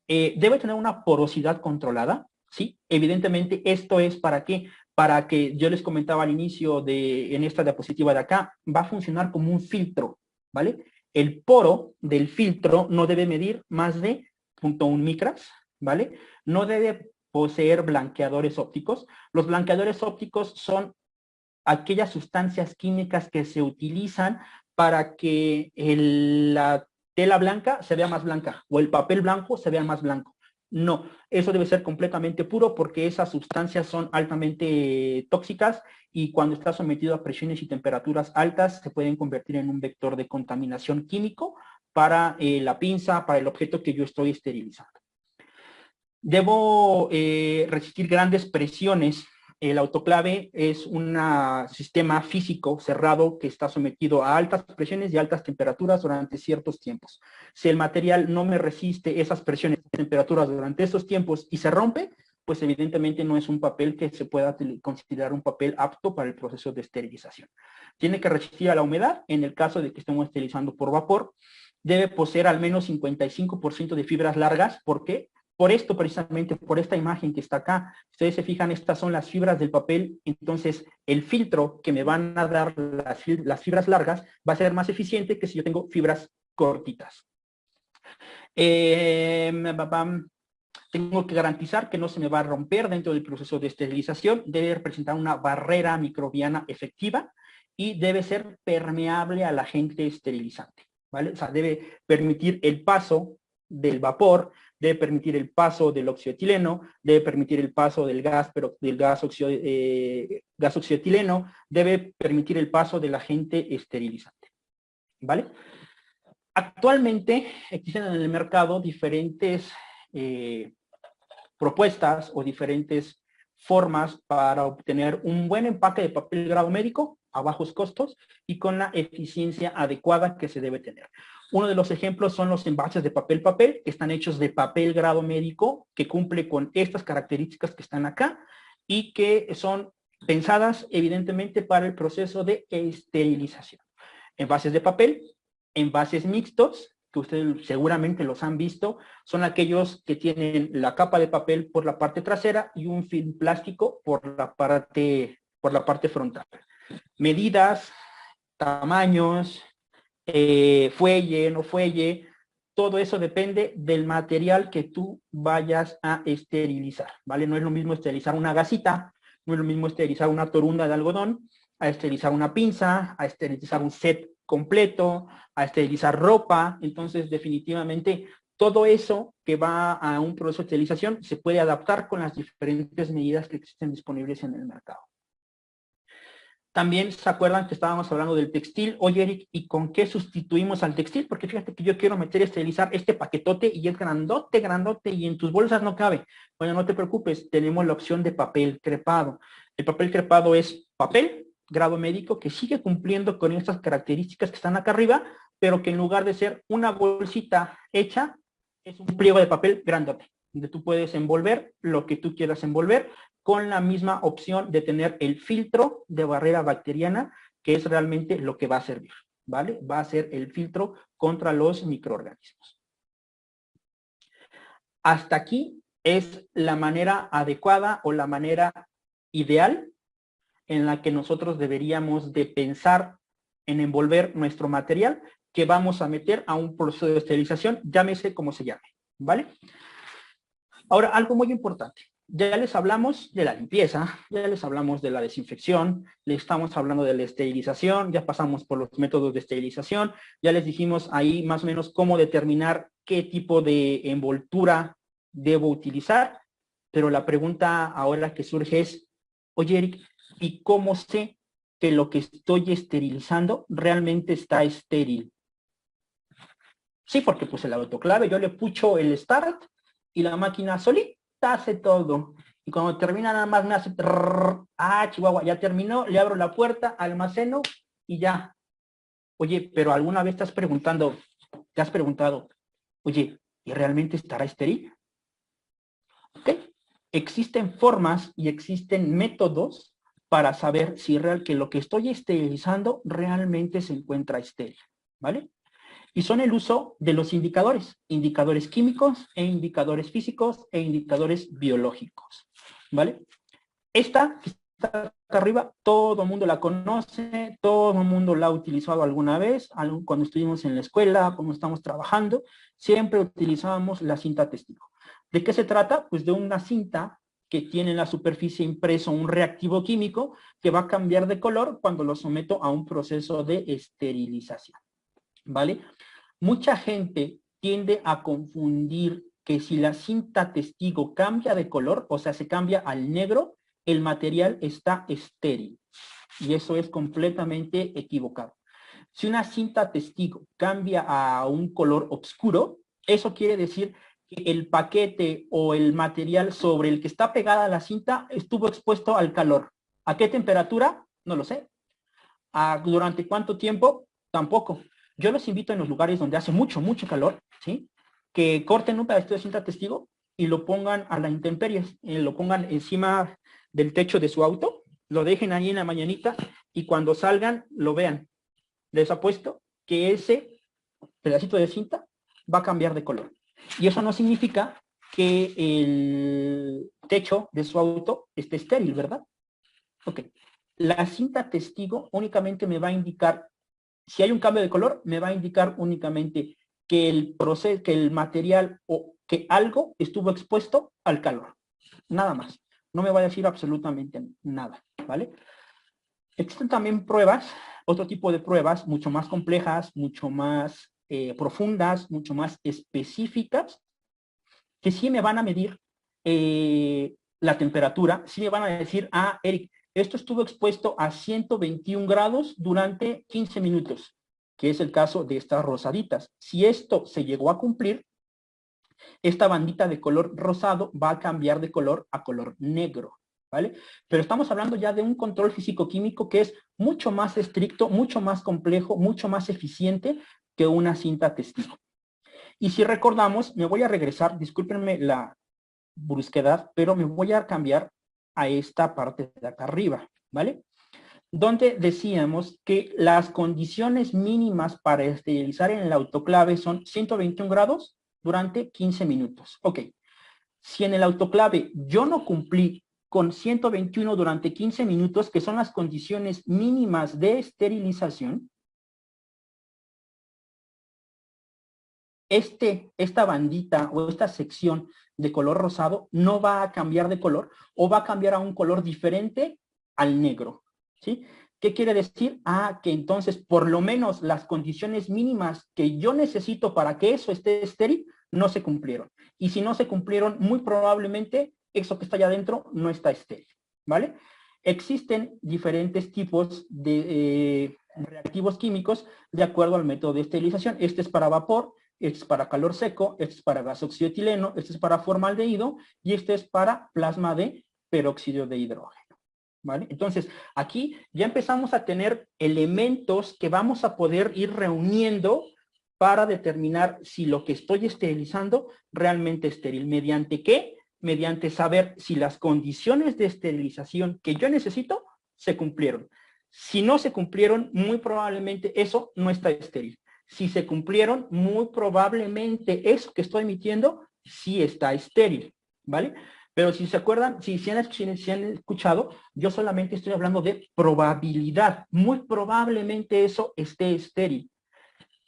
Debe tener una porosidad controlada, ¿sí? Evidentemente esto es para qué, para que yo les comentaba al inicio en esta diapositiva de acá, va a funcionar como un filtro, ¿vale? El poro del filtro no debe medir más de 0.1 micras, ¿vale? No debe poseer blanqueadores ópticos. Los blanqueadores ópticos son aquellas sustancias químicas que se utilizan para que la tela blanca se vea más blanca o el papel blanco se vea más blanco. No, eso debe ser completamente puro porque esas sustancias son altamente tóxicas y cuando está sometido a presiones y temperaturas altas se pueden convertir en un vector de contaminación químico para la pinza, para el objeto que yo estoy esterilizando. Debo resistir grandes presiones. El autoclave es un sistema físico cerrado que está sometido a altas presiones y altas temperaturas durante ciertos tiempos. Si el material no me resiste esas presiones y temperaturas durante esos tiempos y se rompe, pues evidentemente no es un papel que se pueda considerar un papel apto para el proceso de esterilización. Tiene que resistir a la humedad en el caso de que estemos esterilizando por vapor. Debe poseer al menos 55% de fibras largas. ¿Por qué? Por esto, precisamente, por esta imagen que está acá, ustedes se fijan, estas son las fibras del papel, entonces el filtro que me van a dar las fibras largas va a ser más eficiente que si yo tengo fibras cortitas. Tengo que garantizar que no se me va a romper dentro del proceso de esterilización, debe representar una barrera microbiana efectiva y debe ser permeable al agente esterilizante, ¿vale? O sea, debe permitir el paso del vapor, debe permitir el paso del óxido etileno, debe permitir el paso del gas, pero del gas óxido etileno, debe permitir el paso del agente esterilizante, ¿vale? Actualmente existen en el mercado diferentes propuestas o diferentes formas para obtener un buen empaque de papel grado médico a bajos costos y con la eficiencia adecuada que se debe tener. Uno de los ejemplos son los envases de papel que están hechos de papel grado médico que cumple con estas características que están acá y que son pensadas evidentemente para el proceso de esterilización. Envases de papel, envases mixtos, que ustedes seguramente los han visto, son aquellos que tienen la capa de papel por la parte trasera y un film plástico por la parte frontal. Medidas, tamaños, fuelle, no fuelle, todo eso depende del material que tú vayas a esterilizar, ¿vale? No es lo mismo esterilizar una gasita, no es lo mismo esterilizar una torunda de algodón, a esterilizar una pinza, a esterilizar un set completo, a esterilizar ropa. Entonces, definitivamente, todo eso que va a un proceso de esterilización se puede adaptar con las diferentes medidas que existen disponibles en el mercado. También se acuerdan que estábamos hablando del textil. Oye, Eric, ¿y con qué sustituimos al textil? Porque fíjate que yo quiero meter y esterilizar este paquetote y es grandote, grandote y en tus bolsas no cabe. Bueno, no te preocupes, tenemos la opción de papel crepado. El papel crepado es papel, grado médico, que sigue cumpliendo con estas características que están acá arriba, pero que en lugar de ser una bolsita hecha, es un pliego de papel grandote, donde tú puedes envolver lo que tú quieras envolver, con la misma opción de tener el filtro de barrera bacteriana, que es realmente lo que va a servir, ¿vale? Va a ser el filtro contra los microorganismos. Hasta aquí es la manera adecuada o la manera ideal en la que nosotros deberíamos de pensar en envolver nuestro material que vamos a meter a un proceso de esterilización, llámese como se llame, ¿vale? Ahora, algo muy importante. Ya les hablamos de la limpieza, ya les hablamos de la desinfección, le estamos hablando de la esterilización, ya pasamos por los métodos de esterilización, ya les dijimos ahí más o menos cómo determinar qué tipo de envoltura debo utilizar, pero la pregunta ahora que surge es, oye Eric, ¿y cómo sé que lo que estoy esterilizando realmente está estéril? Sí, porque pues el autoclave yo le pucho el start y la máquina solita hace todo. Y cuando termina nada más me hace... Chihuahua, ya terminó, le abro la puerta, almaceno y ya. Oye, pero ¿alguna vez te has preguntado, oye, ¿y realmente estará estéril? ¿Ok? Existen formas y existen métodos para saber si que lo que estoy esterilizando realmente se encuentra estéril, ¿vale? Y son el uso de los indicadores químicos e indicadores físicos e indicadores biológicos, ¿vale? Esta que está acá arriba, todo el mundo la conoce, todo el mundo la ha utilizado alguna vez, cuando estuvimos en la escuela, cuando estamos trabajando, siempre utilizábamos la cinta testigo. ¿De qué se trata? Pues de una cinta que tiene en la superficie impreso un reactivo químico que va a cambiar de color cuando lo someto a un proceso de esterilización, ¿vale? Mucha gente tiende a confundir que si la cinta testigo cambia de color, o sea, se cambia al negro, el material está estéril. Y eso es completamente equivocado. Si una cinta testigo cambia a un color oscuro, eso quiere decir que el paquete o el material sobre el que está pegada la cinta estuvo expuesto al calor. ¿A qué temperatura? No lo sé. ¿Durante cuánto tiempo? Tampoco. Yo los invito en los lugares donde hace mucho calor, ¿sí? Que corten un pedacito de cinta testigo y lo pongan a la intemperie, lo pongan encima del techo de su auto, lo dejen ahí en la mañanita y cuando salgan lo vean. Les apuesto que ese pedacito de cinta va a cambiar de color. Y eso no significa que el techo de su auto esté estéril, ¿verdad? Ok. La cinta testigo únicamente me va a indicar, si hay un cambio de color, me va a indicar únicamente que el proceso, que el material o que algo estuvo expuesto al calor. Nada más. No me va a decir absolutamente nada, ¿vale? Existen también pruebas, otro tipo de pruebas mucho más complejas, mucho más profundas, mucho más específicas, que sí me van a medir la temperatura, sí me van a decir, Eric, esto estuvo expuesto a 121 grados durante 15 minutos, que es el caso de estas rosaditas. Si esto se llegó a cumplir, esta bandita de color rosado va a cambiar de color a color negro, ¿vale? Pero estamos hablando ya de un control físico-químico que es mucho más estricto, mucho más complejo, mucho más eficiente que una cinta testigo. Y si recordamos, me voy a regresar, discúlpenme la brusquedad, pero me voy a cambiar a esta parte de acá arriba, ¿vale? Donde decíamos que las condiciones mínimas para esterilizar en el autoclave son 121 grados durante 15 minutos. Ok, si en el autoclave yo no cumplí con 121 durante 15 minutos, que son las condiciones mínimas de esterilización, esta bandita o esta sección de color rosado no va a cambiar de color o va a cambiar a un color diferente al negro, ¿sí? ¿Qué quiere decir? Que entonces por lo menos las condiciones mínimas que yo necesito para que eso esté estéril no se cumplieron. Y si no se cumplieron, muy probablemente eso que está allá adentro no está estéril, ¿vale? Existen diferentes tipos de reactivos químicos de acuerdo al método de esterilización. Este es para vapor, este es para calor seco, este es para gasoxietileno, este es para formaldehído y este es para plasma de peróxido de hidrógeno, ¿vale? Entonces, aquí ya empezamos a tener elementos que vamos a poder ir reuniendo para determinar si lo que estoy esterilizando realmente es estéril. ¿Mediante qué? Mediante saber si las condiciones de esterilización que yo necesito se cumplieron. Si no se cumplieron, muy probablemente eso no está estéril. Si se cumplieron, muy probablemente eso que estoy emitiendo sí está estéril, ¿vale? Pero si se acuerdan, si han escuchado, yo solamente estoy hablando de probabilidad. Muy probablemente eso esté estéril.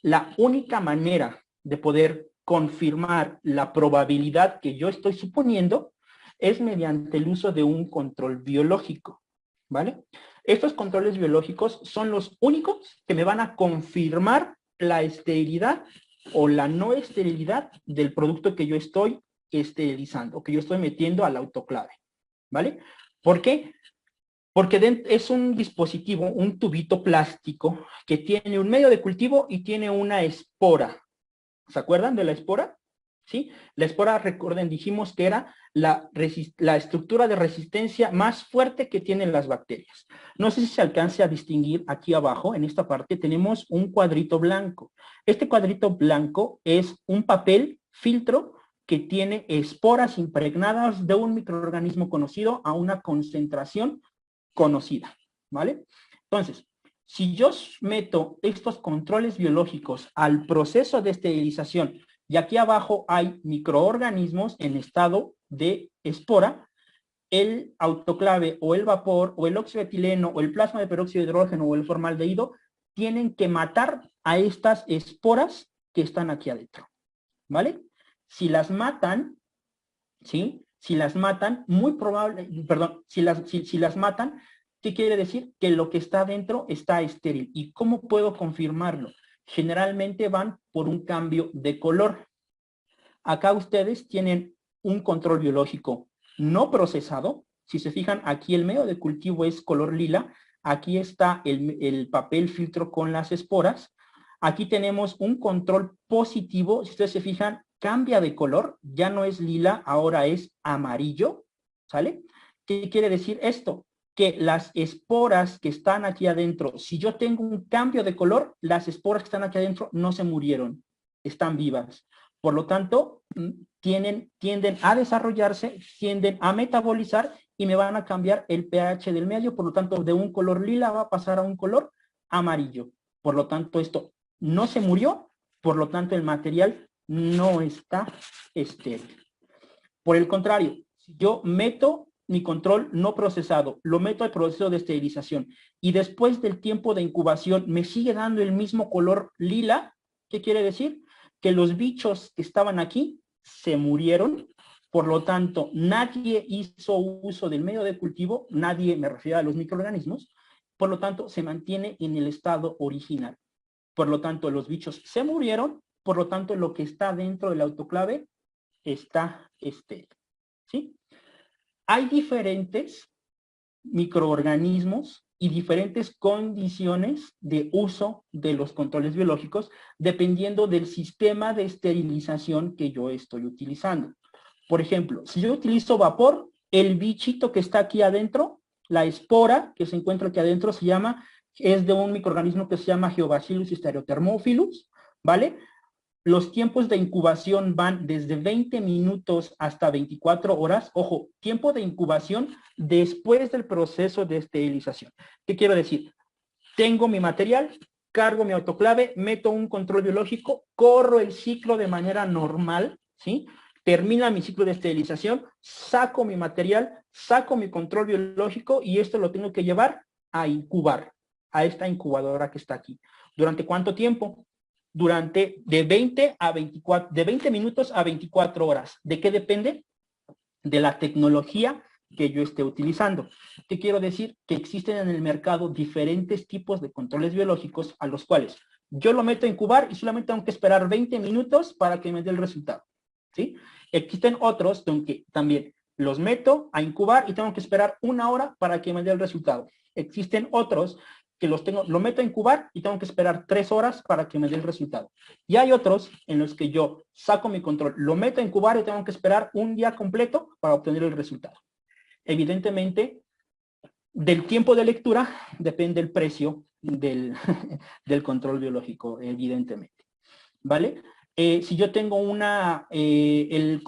La única manera de poder confirmar la probabilidad que yo estoy suponiendo es mediante el uso de un control biológico, ¿vale? Estos controles biológicos son los únicos que me van a confirmar la esterilidad o la no esterilidad del producto que yo estoy esterilizando, que yo estoy metiendo al autoclave, ¿vale? ¿Por qué? Porque es un dispositivo, un tubito plástico que tiene un medio de cultivo y tiene una espora. ¿Se acuerdan de la espora? ¿Sí? La espora, recuerden, dijimos que era la estructura de resistencia más fuerte que tienen las bacterias. No sé si se alcance a distinguir aquí abajo, en esta parte, tenemos un cuadrito blanco. Este cuadrito blanco es un papel filtro que tiene esporas impregnadas de un microorganismo conocido a una concentración conocida, ¿vale? Entonces, si yo meto estos controles biológicos al proceso de esterilización, y aquí abajo hay microorganismos en estado de espora, el autoclave o el vapor o el óxido de etileno o el plasma de peróxido de hidrógeno o el formaldehído tienen que matar a estas esporas que están aquí adentro, ¿vale? Si las matan, ¿sí? Si las matan, muy probable, perdón, si las matan, ¿qué quiere decir? Que lo que está adentro está estéril. ¿Y cómo puedo confirmarlo? Generalmente van por un cambio de color. Acá ustedes tienen un control biológico no procesado. Si se fijan, aquí el medio de cultivo es color lila. Aquí está el papel filtro con las esporas. Aquí tenemos un control positivo. Si ustedes se fijan, cambia de color. Ya no es lila, ahora es amarillo. ¿Sale? ¿Qué quiere decir esto? Que las esporas que están aquí adentro, si yo tengo un cambio de color, las esporas que están aquí adentro no se murieron, están vivas. Por lo tanto, tienden a desarrollarse, tienden a metabolizar y me van a cambiar el pH del medio. Por lo tanto, de un color lila va a pasar a un color amarillo. Por lo tanto, esto no se murió, por lo tanto, el material no está estéril. Por el contrario, si yo meto mi control no procesado, lo meto al proceso de esterilización y después del tiempo de incubación me sigue dando el mismo color lila, ¿qué quiere decir? Que los bichos que estaban aquí se murieron, por lo tanto, nadie hizo uso del medio de cultivo, nadie, me refiero a los microorganismos, por lo tanto, se mantiene en el estado original. Por lo tanto, los bichos se murieron, por lo tanto, lo que está dentro del autoclave está estéril, ¿sí? Hay diferentes microorganismos y diferentes condiciones de uso de los controles biológicos dependiendo del sistema de esterilización que yo estoy utilizando. Por ejemplo, si yo utilizo vapor, el bichito que está aquí adentro, la espora que se encuentra aquí adentro es de un microorganismo que se llama Geobacillus stereothermophilus, ¿vale? Los tiempos de incubación van desde 20 minutos hasta 24 horas. Ojo, tiempo de incubación después del proceso de esterilización. ¿Qué quiero decir? Tengo mi material, cargo mi autoclave, meto un control biológico, corro el ciclo de manera normal, ¿sí? Termina mi ciclo de esterilización, saco mi material, saco mi control biológico y esto lo tengo que llevar a incubar, a esta incubadora que está aquí. ¿Durante cuánto tiempo? Durante de 20 minutos a 24 horas. ¿De qué depende? De la tecnología que yo esté utilizando. ¿Qué quiero decir? Que existen en el mercado diferentes tipos de controles biológicos a los cuales yo lo meto a incubar y solamente tengo que esperar 20 minutos para que me dé el resultado, ¿sí? Existen otros donde también los meto a incubar y tengo que esperar 1 hora para que me dé el resultado. Existen otros que lo meto a incubar y tengo que esperar 3 horas para que me dé el resultado. Y hay otros en los que yo saco mi control, lo meto a incubar y tengo que esperar 1 día completo para obtener el resultado. Evidentemente, del tiempo de lectura depende el precio del control biológico, evidentemente. ¿Vale? Si yo tengo el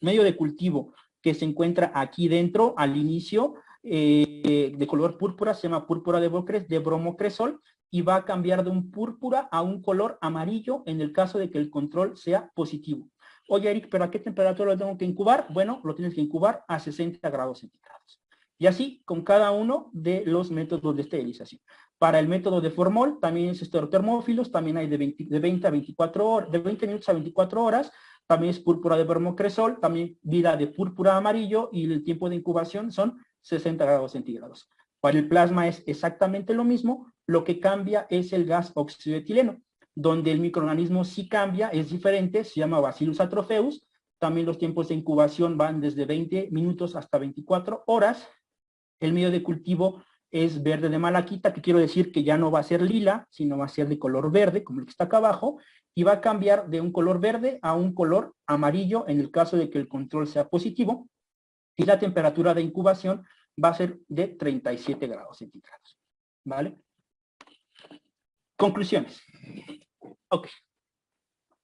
medio de cultivo que se encuentra aquí dentro, al inicio, de color púrpura, se llama púrpura de bromocresol y va a cambiar de un púrpura a un color amarillo en el caso de que el control sea positivo. Oye, Eric, ¿pero a qué temperatura lo tengo que incubar? Bueno, lo tienes que incubar a 60 grados centígrados. Y así con cada uno de los métodos de esterilización. Para el método de formol, también es esterotermófilos, también hay de 20 a 24 horas, de 20 minutos a 24 horas, también es púrpura de bromocresol, también vida de púrpura amarillo y el tiempo de incubación son 60 grados centígrados. Para el plasma es exactamente lo mismo, lo que cambia es el gas óxido de etileno, donde el microorganismo sí cambia, es diferente, se llama Bacillus atropheus, también los tiempos de incubación van desde 20 minutos hasta 24 horas, el medio de cultivo es verde de malaquita, que quiero decir que ya no va a ser lila, sino va a ser de color verde, como el que está acá abajo, y va a cambiar de un color verde a un color amarillo en el caso de que el control sea positivo, y la temperatura de incubación va a ser de 37 grados centígrados. ¿Vale? Conclusiones. Ok.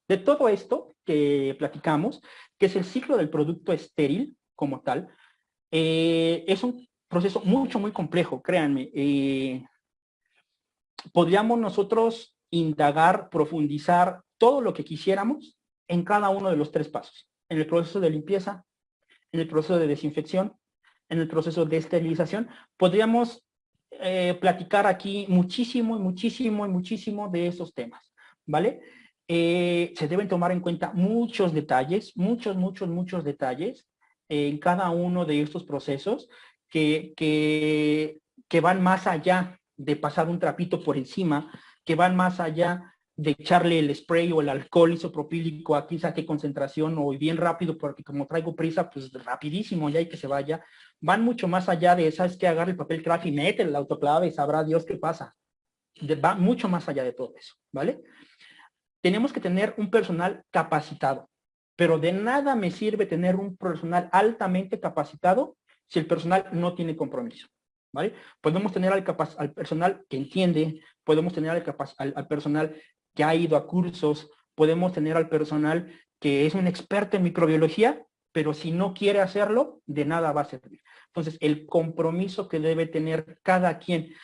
De todo esto que platicamos, que es el ciclo del producto estéril como tal, es un proceso muy complejo, créanme. Podríamos nosotros indagar, profundizar todo lo que quisiéramos en cada uno de los 3 pasos. En el proceso de limpieza, en el proceso de desinfección, en el proceso de esterilización. Podríamos platicar aquí muchísimo de esos temas, ¿vale? Se deben tomar en cuenta muchos detalles, muchos detalles en cada uno de estos procesos que van más allá de pasar un trapito por encima, que van más allá de echarle el spray o el alcohol isopropílico aquí saque concentración o bien rápido, porque como traigo prisa, pues rapidísimo ya y que se vaya. Van mucho más allá de, ¿sabes qué? Agarra el papel craft y mete el autoclave y sabrá Dios qué pasa. Va mucho más allá de todo eso, ¿vale? Tenemos que tener un personal capacitado, pero de nada me sirve tener un personal altamente capacitado si el personal no tiene compromiso, ¿vale? Podemos tener al personal que entiende, podemos tener al personal que ha ido a cursos, podemos tener al personal que es un experto en microbiología, pero si no quiere hacerlo, de nada va a servir. Entonces, el compromiso que debe tener cada quien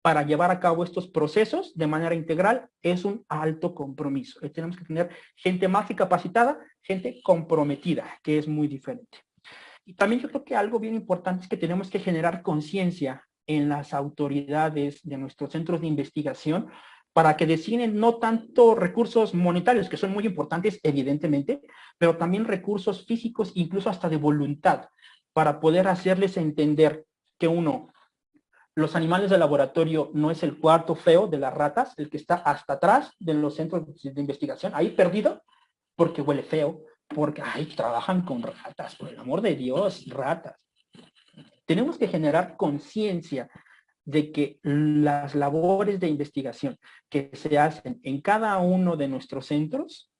para llevar a cabo estos procesos de manera integral es un alto compromiso. Tenemos que tener gente más que capacitada, gente comprometida, que es muy diferente. Y también yo creo que algo bien importante es que tenemos que generar conciencia en las autoridades de nuestros centros de investigación para que designen no tanto recursos monetarios, que son muy importantes, evidentemente, pero también recursos físicos, incluso hasta de voluntad, para poder hacerles entender que los animales de laboratorio no es el cuarto feo de las ratas, el que está hasta atrás de los centros de investigación, ahí perdido, porque huele feo, porque trabajan con ratas, por el amor de Dios, ratas. Tenemos que generar conciencia de que las labores de investigación que se hacen en cada uno de nuestros centros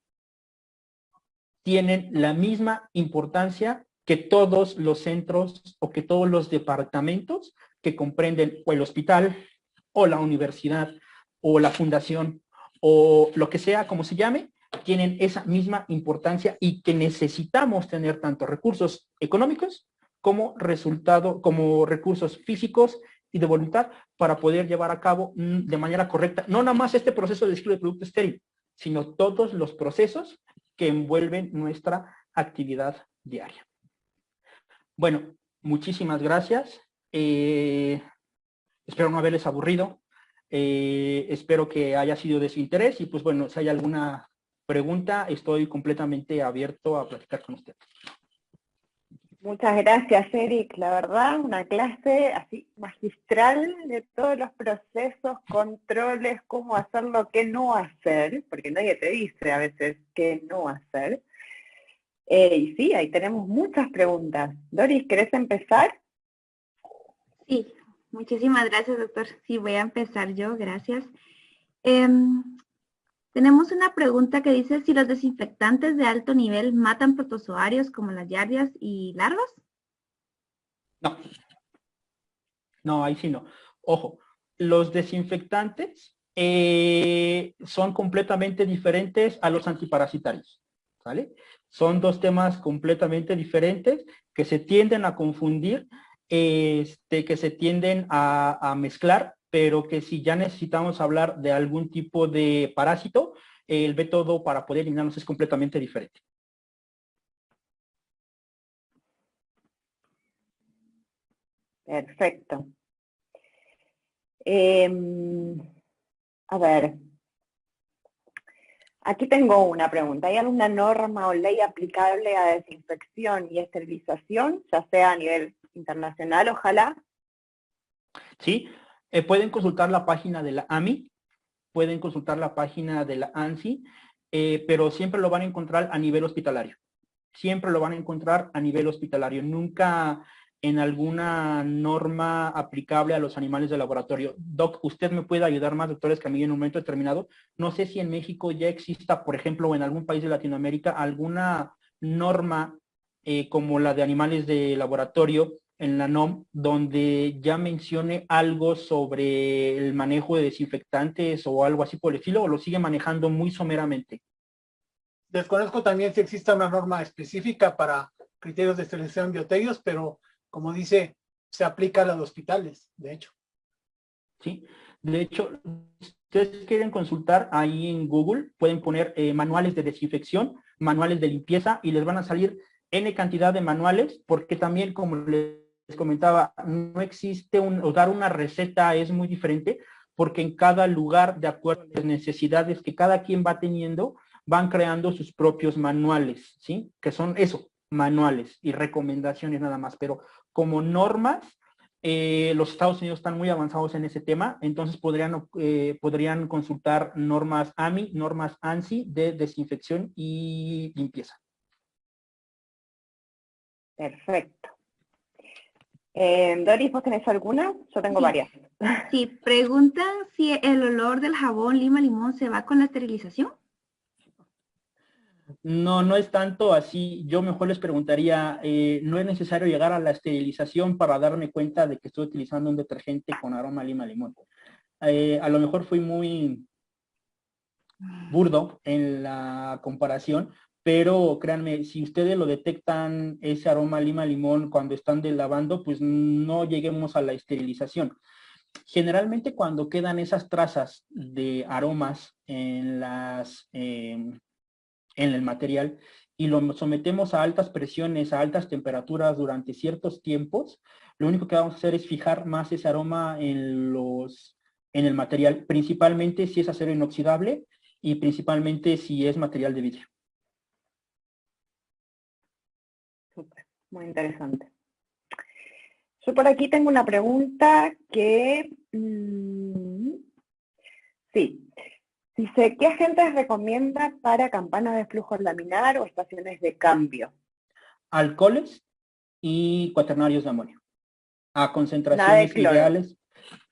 tienen la misma importancia que todos los centros o que todos los departamentos que comprenden o el hospital o la universidad o la fundación o lo que sea, como se llame, tienen esa misma importancia y que necesitamos tener tanto recursos económicos como recursos físicos y de voluntad para poder llevar a cabo de manera correcta, no nada más este proceso de ciclo de producto estéril, sino todos los procesos que envuelven nuestra actividad diaria. Bueno, muchísimas gracias. Espero no haberles aburrido. Espero que haya sido de su interés y pues bueno, si hay alguna pregunta, estoy completamente abierto a platicar con ustedes. Muchas gracias, Eric. La verdad, una clase así magistral de todos los procesos, controles, cómo hacerlo, qué no hacer, porque nadie te dice a veces qué no hacer. Y sí, ahí tenemos muchas preguntas. Doris, ¿querés empezar? Sí, muchísimas gracias, doctor. Sí, voy a empezar yo, gracias. Tenemos una pregunta que dice si los desinfectantes de alto nivel matan protozoarios como las yardias y larvas. No. No, ahí sí no. Ojo, los desinfectantes son completamente diferentes a los antiparasitarios, ¿vale? Son dos temas completamente diferentes que se tienden a confundir, que se tienden a mezclar, pero que si ya necesitamos hablar de algún tipo de parásito, el método para poder eliminarlos es completamente diferente. Perfecto. A ver, aquí tengo una pregunta. ¿Hay alguna norma o ley aplicable a desinfección y esterilización, ya sea a nivel internacional, ojalá? Sí, pueden consultar la página de la AMI, pueden consultar la página de la ANSI, pero siempre lo van a encontrar a nivel hospitalario. Siempre lo van a encontrar a nivel hospitalario, nunca en alguna norma aplicable a los animales de laboratorio. Doc, ¿usted me puede ayudar más, doctores, que a mí en un momento determinado? No sé si en México ya exista, por ejemplo, o en algún país de Latinoamérica, alguna norma como la de animales de laboratorio en la NOM, donde ya mencione algo sobre el manejo de desinfectantes o algo así por el estilo, o lo sigue manejando muy someramente. Desconozco también si existe una norma específica para criterios de selección bioterios, pero como dice, se aplica a los hospitales, de hecho. Sí, de hecho, si ustedes quieren consultar ahí en Google, pueden poner manuales de desinfección, manuales de limpieza, y les van a salir N cantidad de manuales, porque también, como les comentaba, no existe o dar una receta es muy diferente, porque en cada lugar, de acuerdo a las necesidades que cada quien va teniendo, van creando sus propios manuales, ¿sí? Que son eso, manuales y recomendaciones nada más, pero como normas, los Estados Unidos están muy avanzados en ese tema, entonces podrían consultar normas AMI, normas ANSI de desinfección y limpieza. Perfecto. Doris, ¿vos tenés alguna? Yo tengo Sí. varias. Sí, preguntan si el olor del jabón lima-limón se va con la esterilización. No, no es tanto así. Yo mejor les preguntaría, no es necesario llegar a la esterilización para darme cuenta de que estoy utilizando un detergente con aroma lima-limón. A lo mejor fui muy burdo en la comparación, pero créanme, si ustedes lo detectan ese aroma lima-limón cuando están lavando, pues no lleguemos a la esterilización. Generalmente cuando quedan esas trazas de aromas en el material y lo sometemos a altas presiones, a altas temperaturas durante ciertos tiempos, lo único que vamos a hacer es fijar más ese aroma en el material, principalmente si es acero inoxidable y principalmente si es material de vidrio. Súper, muy interesante. Yo por aquí tengo una pregunta que... sí. Dice, ¿qué agentes recomienda para campanas de flujo laminar o estaciones de cambio? Alcoholes y cuaternarios de amonio. A concentraciones Nada de cloro. ideales,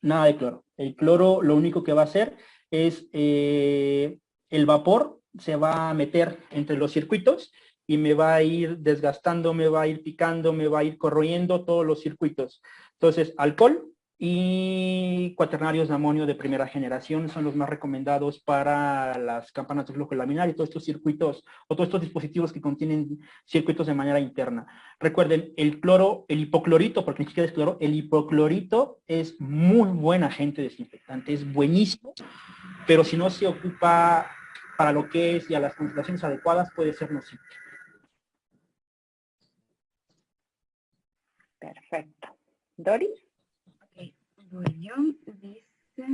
nada de cloro. El cloro lo único que va a hacer es el vapor se va a meter entre los circuitos y me va a ir desgastando, me va a ir picando, me va a ir corroyendo todos los circuitos. Entonces, alcohol y cuaternarios de amonio de primera generación son los más recomendados para las campanas de flujo laminar y todos estos circuitos o todos estos dispositivos que contienen circuitos de manera interna. Recuerden, el cloro, el hipoclorito, porque ni siquiera es cloro, el hipoclorito es muy buen agente desinfectante, es buenísimo, pero si no se ocupa para lo que es y a las concentraciones adecuadas puede ser nocivo. Perfecto. ¿Doris? Ok, voy yo. Dice,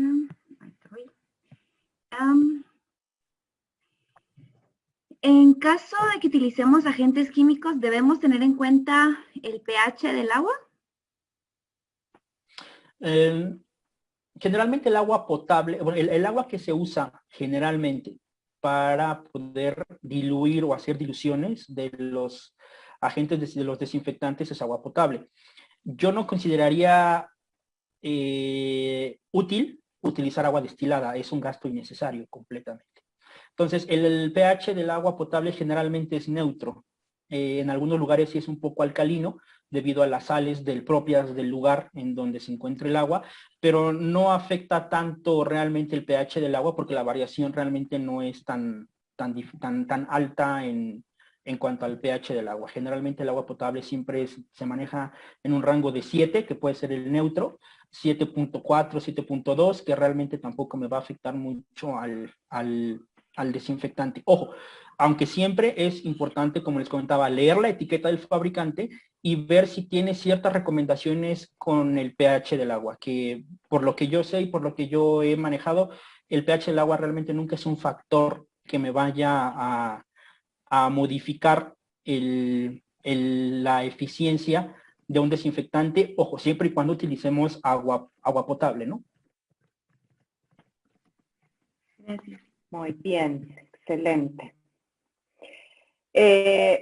en caso de que utilicemos agentes químicos, ¿debemos tener en cuenta el pH del agua? Generalmente el agua potable, bueno, el agua que se usa generalmente para poder diluir o hacer diluciones de los agentes de los desinfectantes es agua potable. Yo no consideraría útil utilizar agua destilada, es un gasto innecesario completamente. Entonces, el pH del agua potable generalmente es neutro. En algunos lugares sí es un poco alcalino debido a las sales propias del lugar en donde se encuentra el agua, pero no afecta tanto realmente el pH del agua porque la variación realmente no es tan alta en cuanto al pH del agua. Generalmente el agua potable siempre se maneja en un rango de 7, que puede ser el neutro, 7.4, 7.2, que realmente tampoco me va a afectar mucho al desinfectante. Ojo, Aunque siempre es importante, como les comentaba, leer la etiqueta del fabricante y ver si tiene ciertas recomendaciones con el pH del agua, que por lo que yo sé y por lo que yo he manejado, el pH del agua realmente nunca es un factor que me vaya a modificar la eficiencia de un desinfectante, ojo, siempre y cuando utilicemos agua potable, ¿no? Gracias. Muy bien, excelente.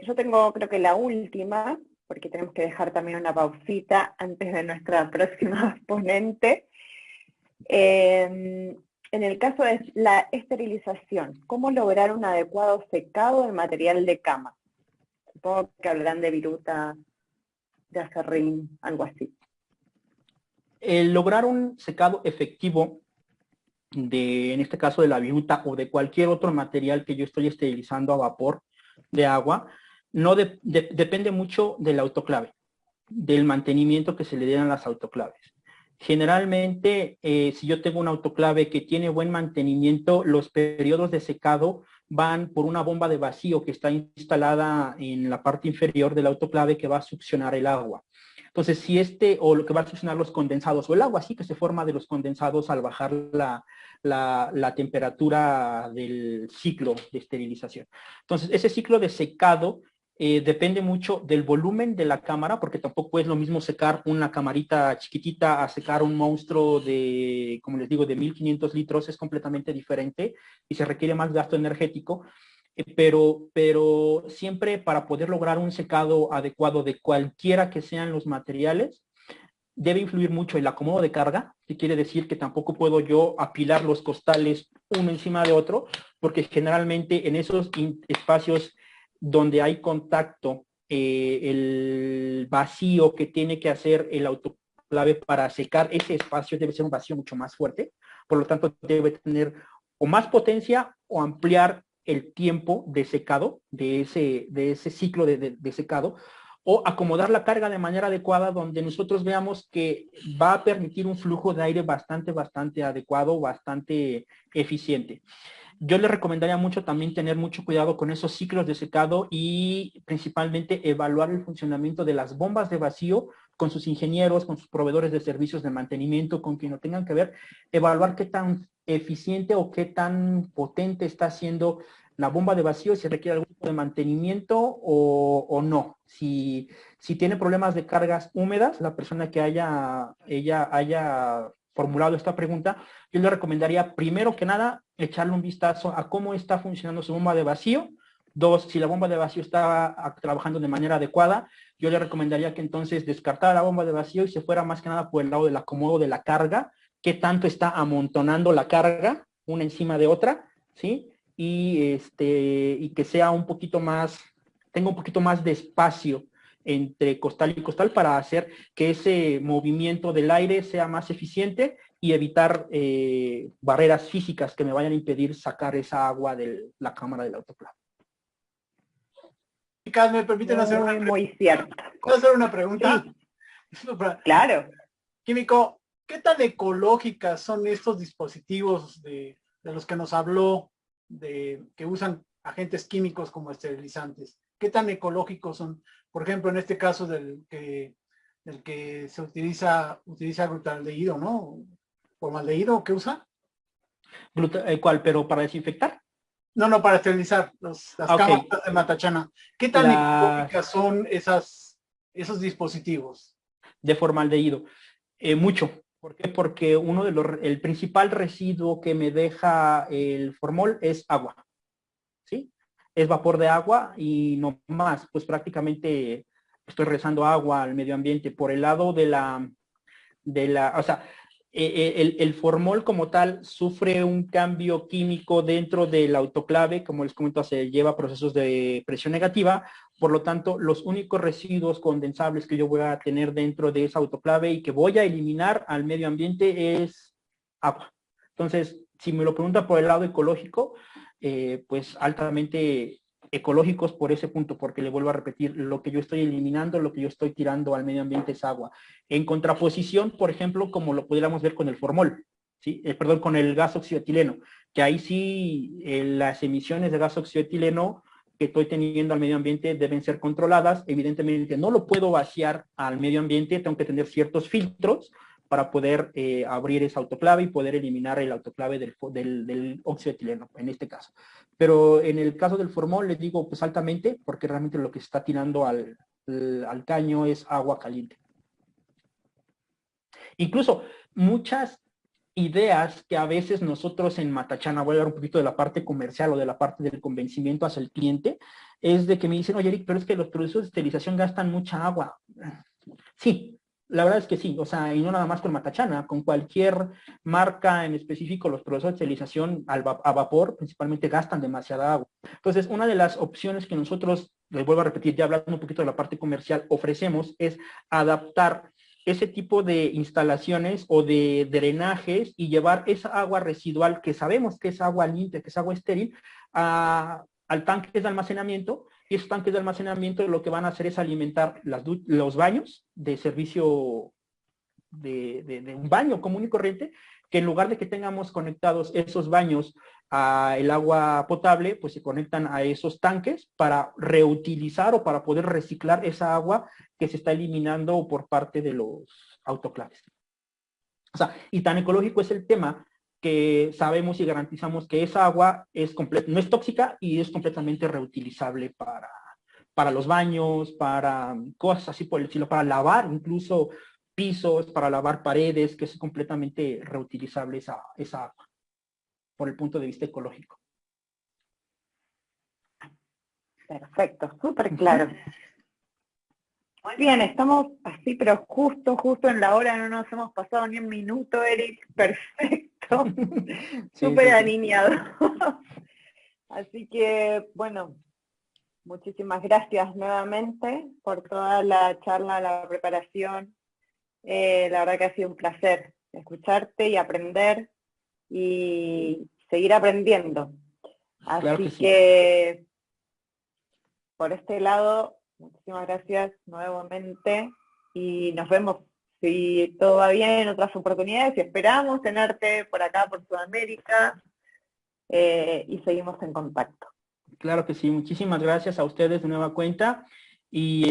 Yo tengo, creo que la última, porque tenemos que dejar también una pausita antes de nuestra próxima ponente. En el caso de la esterilización, ¿cómo lograr un adecuado secado del material de cama? Supongo que hablarán de viruta, de acerrín, algo así. Lograr un secado efectivo en este caso de la viruta o de cualquier otro material que yo estoy esterilizando a vapor de agua, no depende mucho del autoclave, del mantenimiento que se le den a las autoclaves. Generalmente, si yo tengo un autoclave que tiene buen mantenimiento, los periodos de secado van por una bomba de vacío que está instalada en la parte inferior del autoclave que va a succionar el agua. Entonces, si o lo que va a succionar los condensados, o el agua sí que se forma de los condensados al bajar la temperatura del ciclo de esterilización. Entonces, ese ciclo de secado depende mucho del volumen de la cámara, porque tampoco es lo mismo secar una camarita chiquitita a secar un monstruo de, como les digo, de 1500 litros, es completamente diferente y se requiere más gasto energético. Pero siempre para poder lograr un secado adecuado de cualquiera que sean los materiales, debe influir mucho el acomodo de carga, que quiere decir que tampoco puedo yo apilar los costales uno encima de otro, porque generalmente en esos espacios donde hay contacto, el vacío que tiene que hacer el autoclave para secar ese espacio debe ser un vacío mucho más fuerte, por lo tanto debe tener o más potencia o ampliar el tiempo de secado, de ese ciclo de secado, o acomodar la carga de manera adecuada donde nosotros veamos que va a permitir un flujo de aire bastante adecuado, bastante eficiente. Yo le recomendaría mucho también tener mucho cuidado con esos ciclos de secado y principalmente evaluar el funcionamiento de las bombas de vacío con sus ingenieros, con sus proveedores de servicios de mantenimiento, con quien lo tengan que ver, evaluar qué tan eficiente o qué tan potente está siendo la bomba de vacío, si requiere algún tipo de mantenimiento o no. Si tiene problemas de cargas húmedas, la persona que haya formulado esta pregunta, yo le recomendaría primero que nada echarle un vistazo a cómo está funcionando su bomba de vacío. Dos, si la bomba de vacío está trabajando de manera adecuada, yo le recomendaría que entonces descartara la bomba de vacío y se fuera más que nada por el lado del acomodo de la carga, qué tanto está amontonando la carga una encima de otra, ¿sí? Y que sea un poquito más, tenga un poquito más de espacio entre costal y costal para hacer que ese movimiento del aire sea más eficiente y evitar barreras físicas que me vayan a impedir sacar esa agua de la cámara del autoclave. Chicas, ¿me permiten hacer una pregunta? Muy cierto. ¿Puedo hacer una pregunta? Sí. Claro. Químico, ¿qué tan ecológicas son estos dispositivos de los que nos habló, que usan agentes químicos como esterilizantes? ¿Qué tan ecológicos son? Por ejemplo, en este caso del que se utiliza glutaldehído, ¿no? ¿Formaldehído qué usa? ¿Cuál? ¿Pero para desinfectar? No, para esterilizar las cámaras de Matachana. ¿Qué tan ecológicas son esos dispositivos? De formaldehído. Mucho. ¿Por qué? Porque el principal residuo que me deja el formol es agua. ¿Sí? Es vapor de agua y no más. Pues prácticamente estoy rezando agua al medio ambiente. Por el lado o sea, el formol como tal sufre un cambio químico dentro del autoclave, como les comento, se lleva procesos de presión negativa, por lo tanto, los únicos residuos condensables que yo voy a tener dentro de esa autoclave y que voy a eliminar al medio ambiente es agua. Entonces, si me lo pregunta por el lado ecológico, pues altamente ecológicos por ese punto, porque le vuelvo a repetir, lo que yo estoy eliminando, lo que yo estoy tirando al medio ambiente es agua. En contraposición, por ejemplo, como lo pudiéramos ver con el formol, ¿sí? Perdón, con el gas oxioetileno, que ahí sí las emisiones de gas oxioetileno que estoy teniendo al medio ambiente deben ser controladas. Evidentemente no lo puedo vaciar al medio ambiente, tengo que tener ciertos filtros para poder abrir esa autoclave y poder eliminar el autoclave del óxido de etileno, en este caso. Pero en el caso del formol, les digo pues altamente, porque realmente lo que se está tirando al caño es agua caliente. Incluso muchas ideas que a veces nosotros en Matachana, voy a hablar un poquito de la parte comercial o de la parte del convencimiento hacia el cliente, es de que me dicen, oye Eric, pero es que los procesos de esterilización gastan mucha agua. Sí, la verdad es que sí, o sea, y no nada más con Matachana, con cualquier marca en específico, los procesos de esterilización a vapor principalmente gastan demasiada agua. Entonces, una de las opciones que nosotros, les vuelvo a repetir, ya hablando un poquito de la parte comercial, ofrecemos es adaptar ese tipo de instalaciones o de drenajes y llevar esa agua residual que sabemos que es agua limpia, que es agua estéril, al tanque de almacenamiento, y esos tanques de almacenamiento lo que van a hacer es alimentar los baños de servicio de un baño común y corriente, que en lugar de que tengamos conectados esos baños a el agua potable, pues se conectan a esos tanques para reutilizar o para poder reciclar esa agua que se está eliminando por parte de los autoclaves. O sea, y tan ecológico es el tema que sabemos y garantizamos que esa agua no es tóxica y es completamente reutilizable para los baños, para cosas así por el estilo, para lavar incluso pisos, para lavar paredes, que es completamente reutilizable esa agua, por el punto de vista ecológico. Perfecto, súper claro. Muy bien, estamos así, pero justo en la hora, no nos hemos pasado ni un minuto, Eric. Perfecto. Súper alineado. Así que, bueno, muchísimas gracias nuevamente por toda la charla, la preparación. La verdad que ha sido un placer escucharte y aprender y seguir aprendiendo. Así claro que, sí. Que por este lado, muchísimas gracias nuevamente y nos vemos, si todo va bien, en otras oportunidades y esperamos tenerte por acá, por Sudamérica, y seguimos en contacto. Claro que sí, muchísimas gracias a ustedes de nueva cuenta y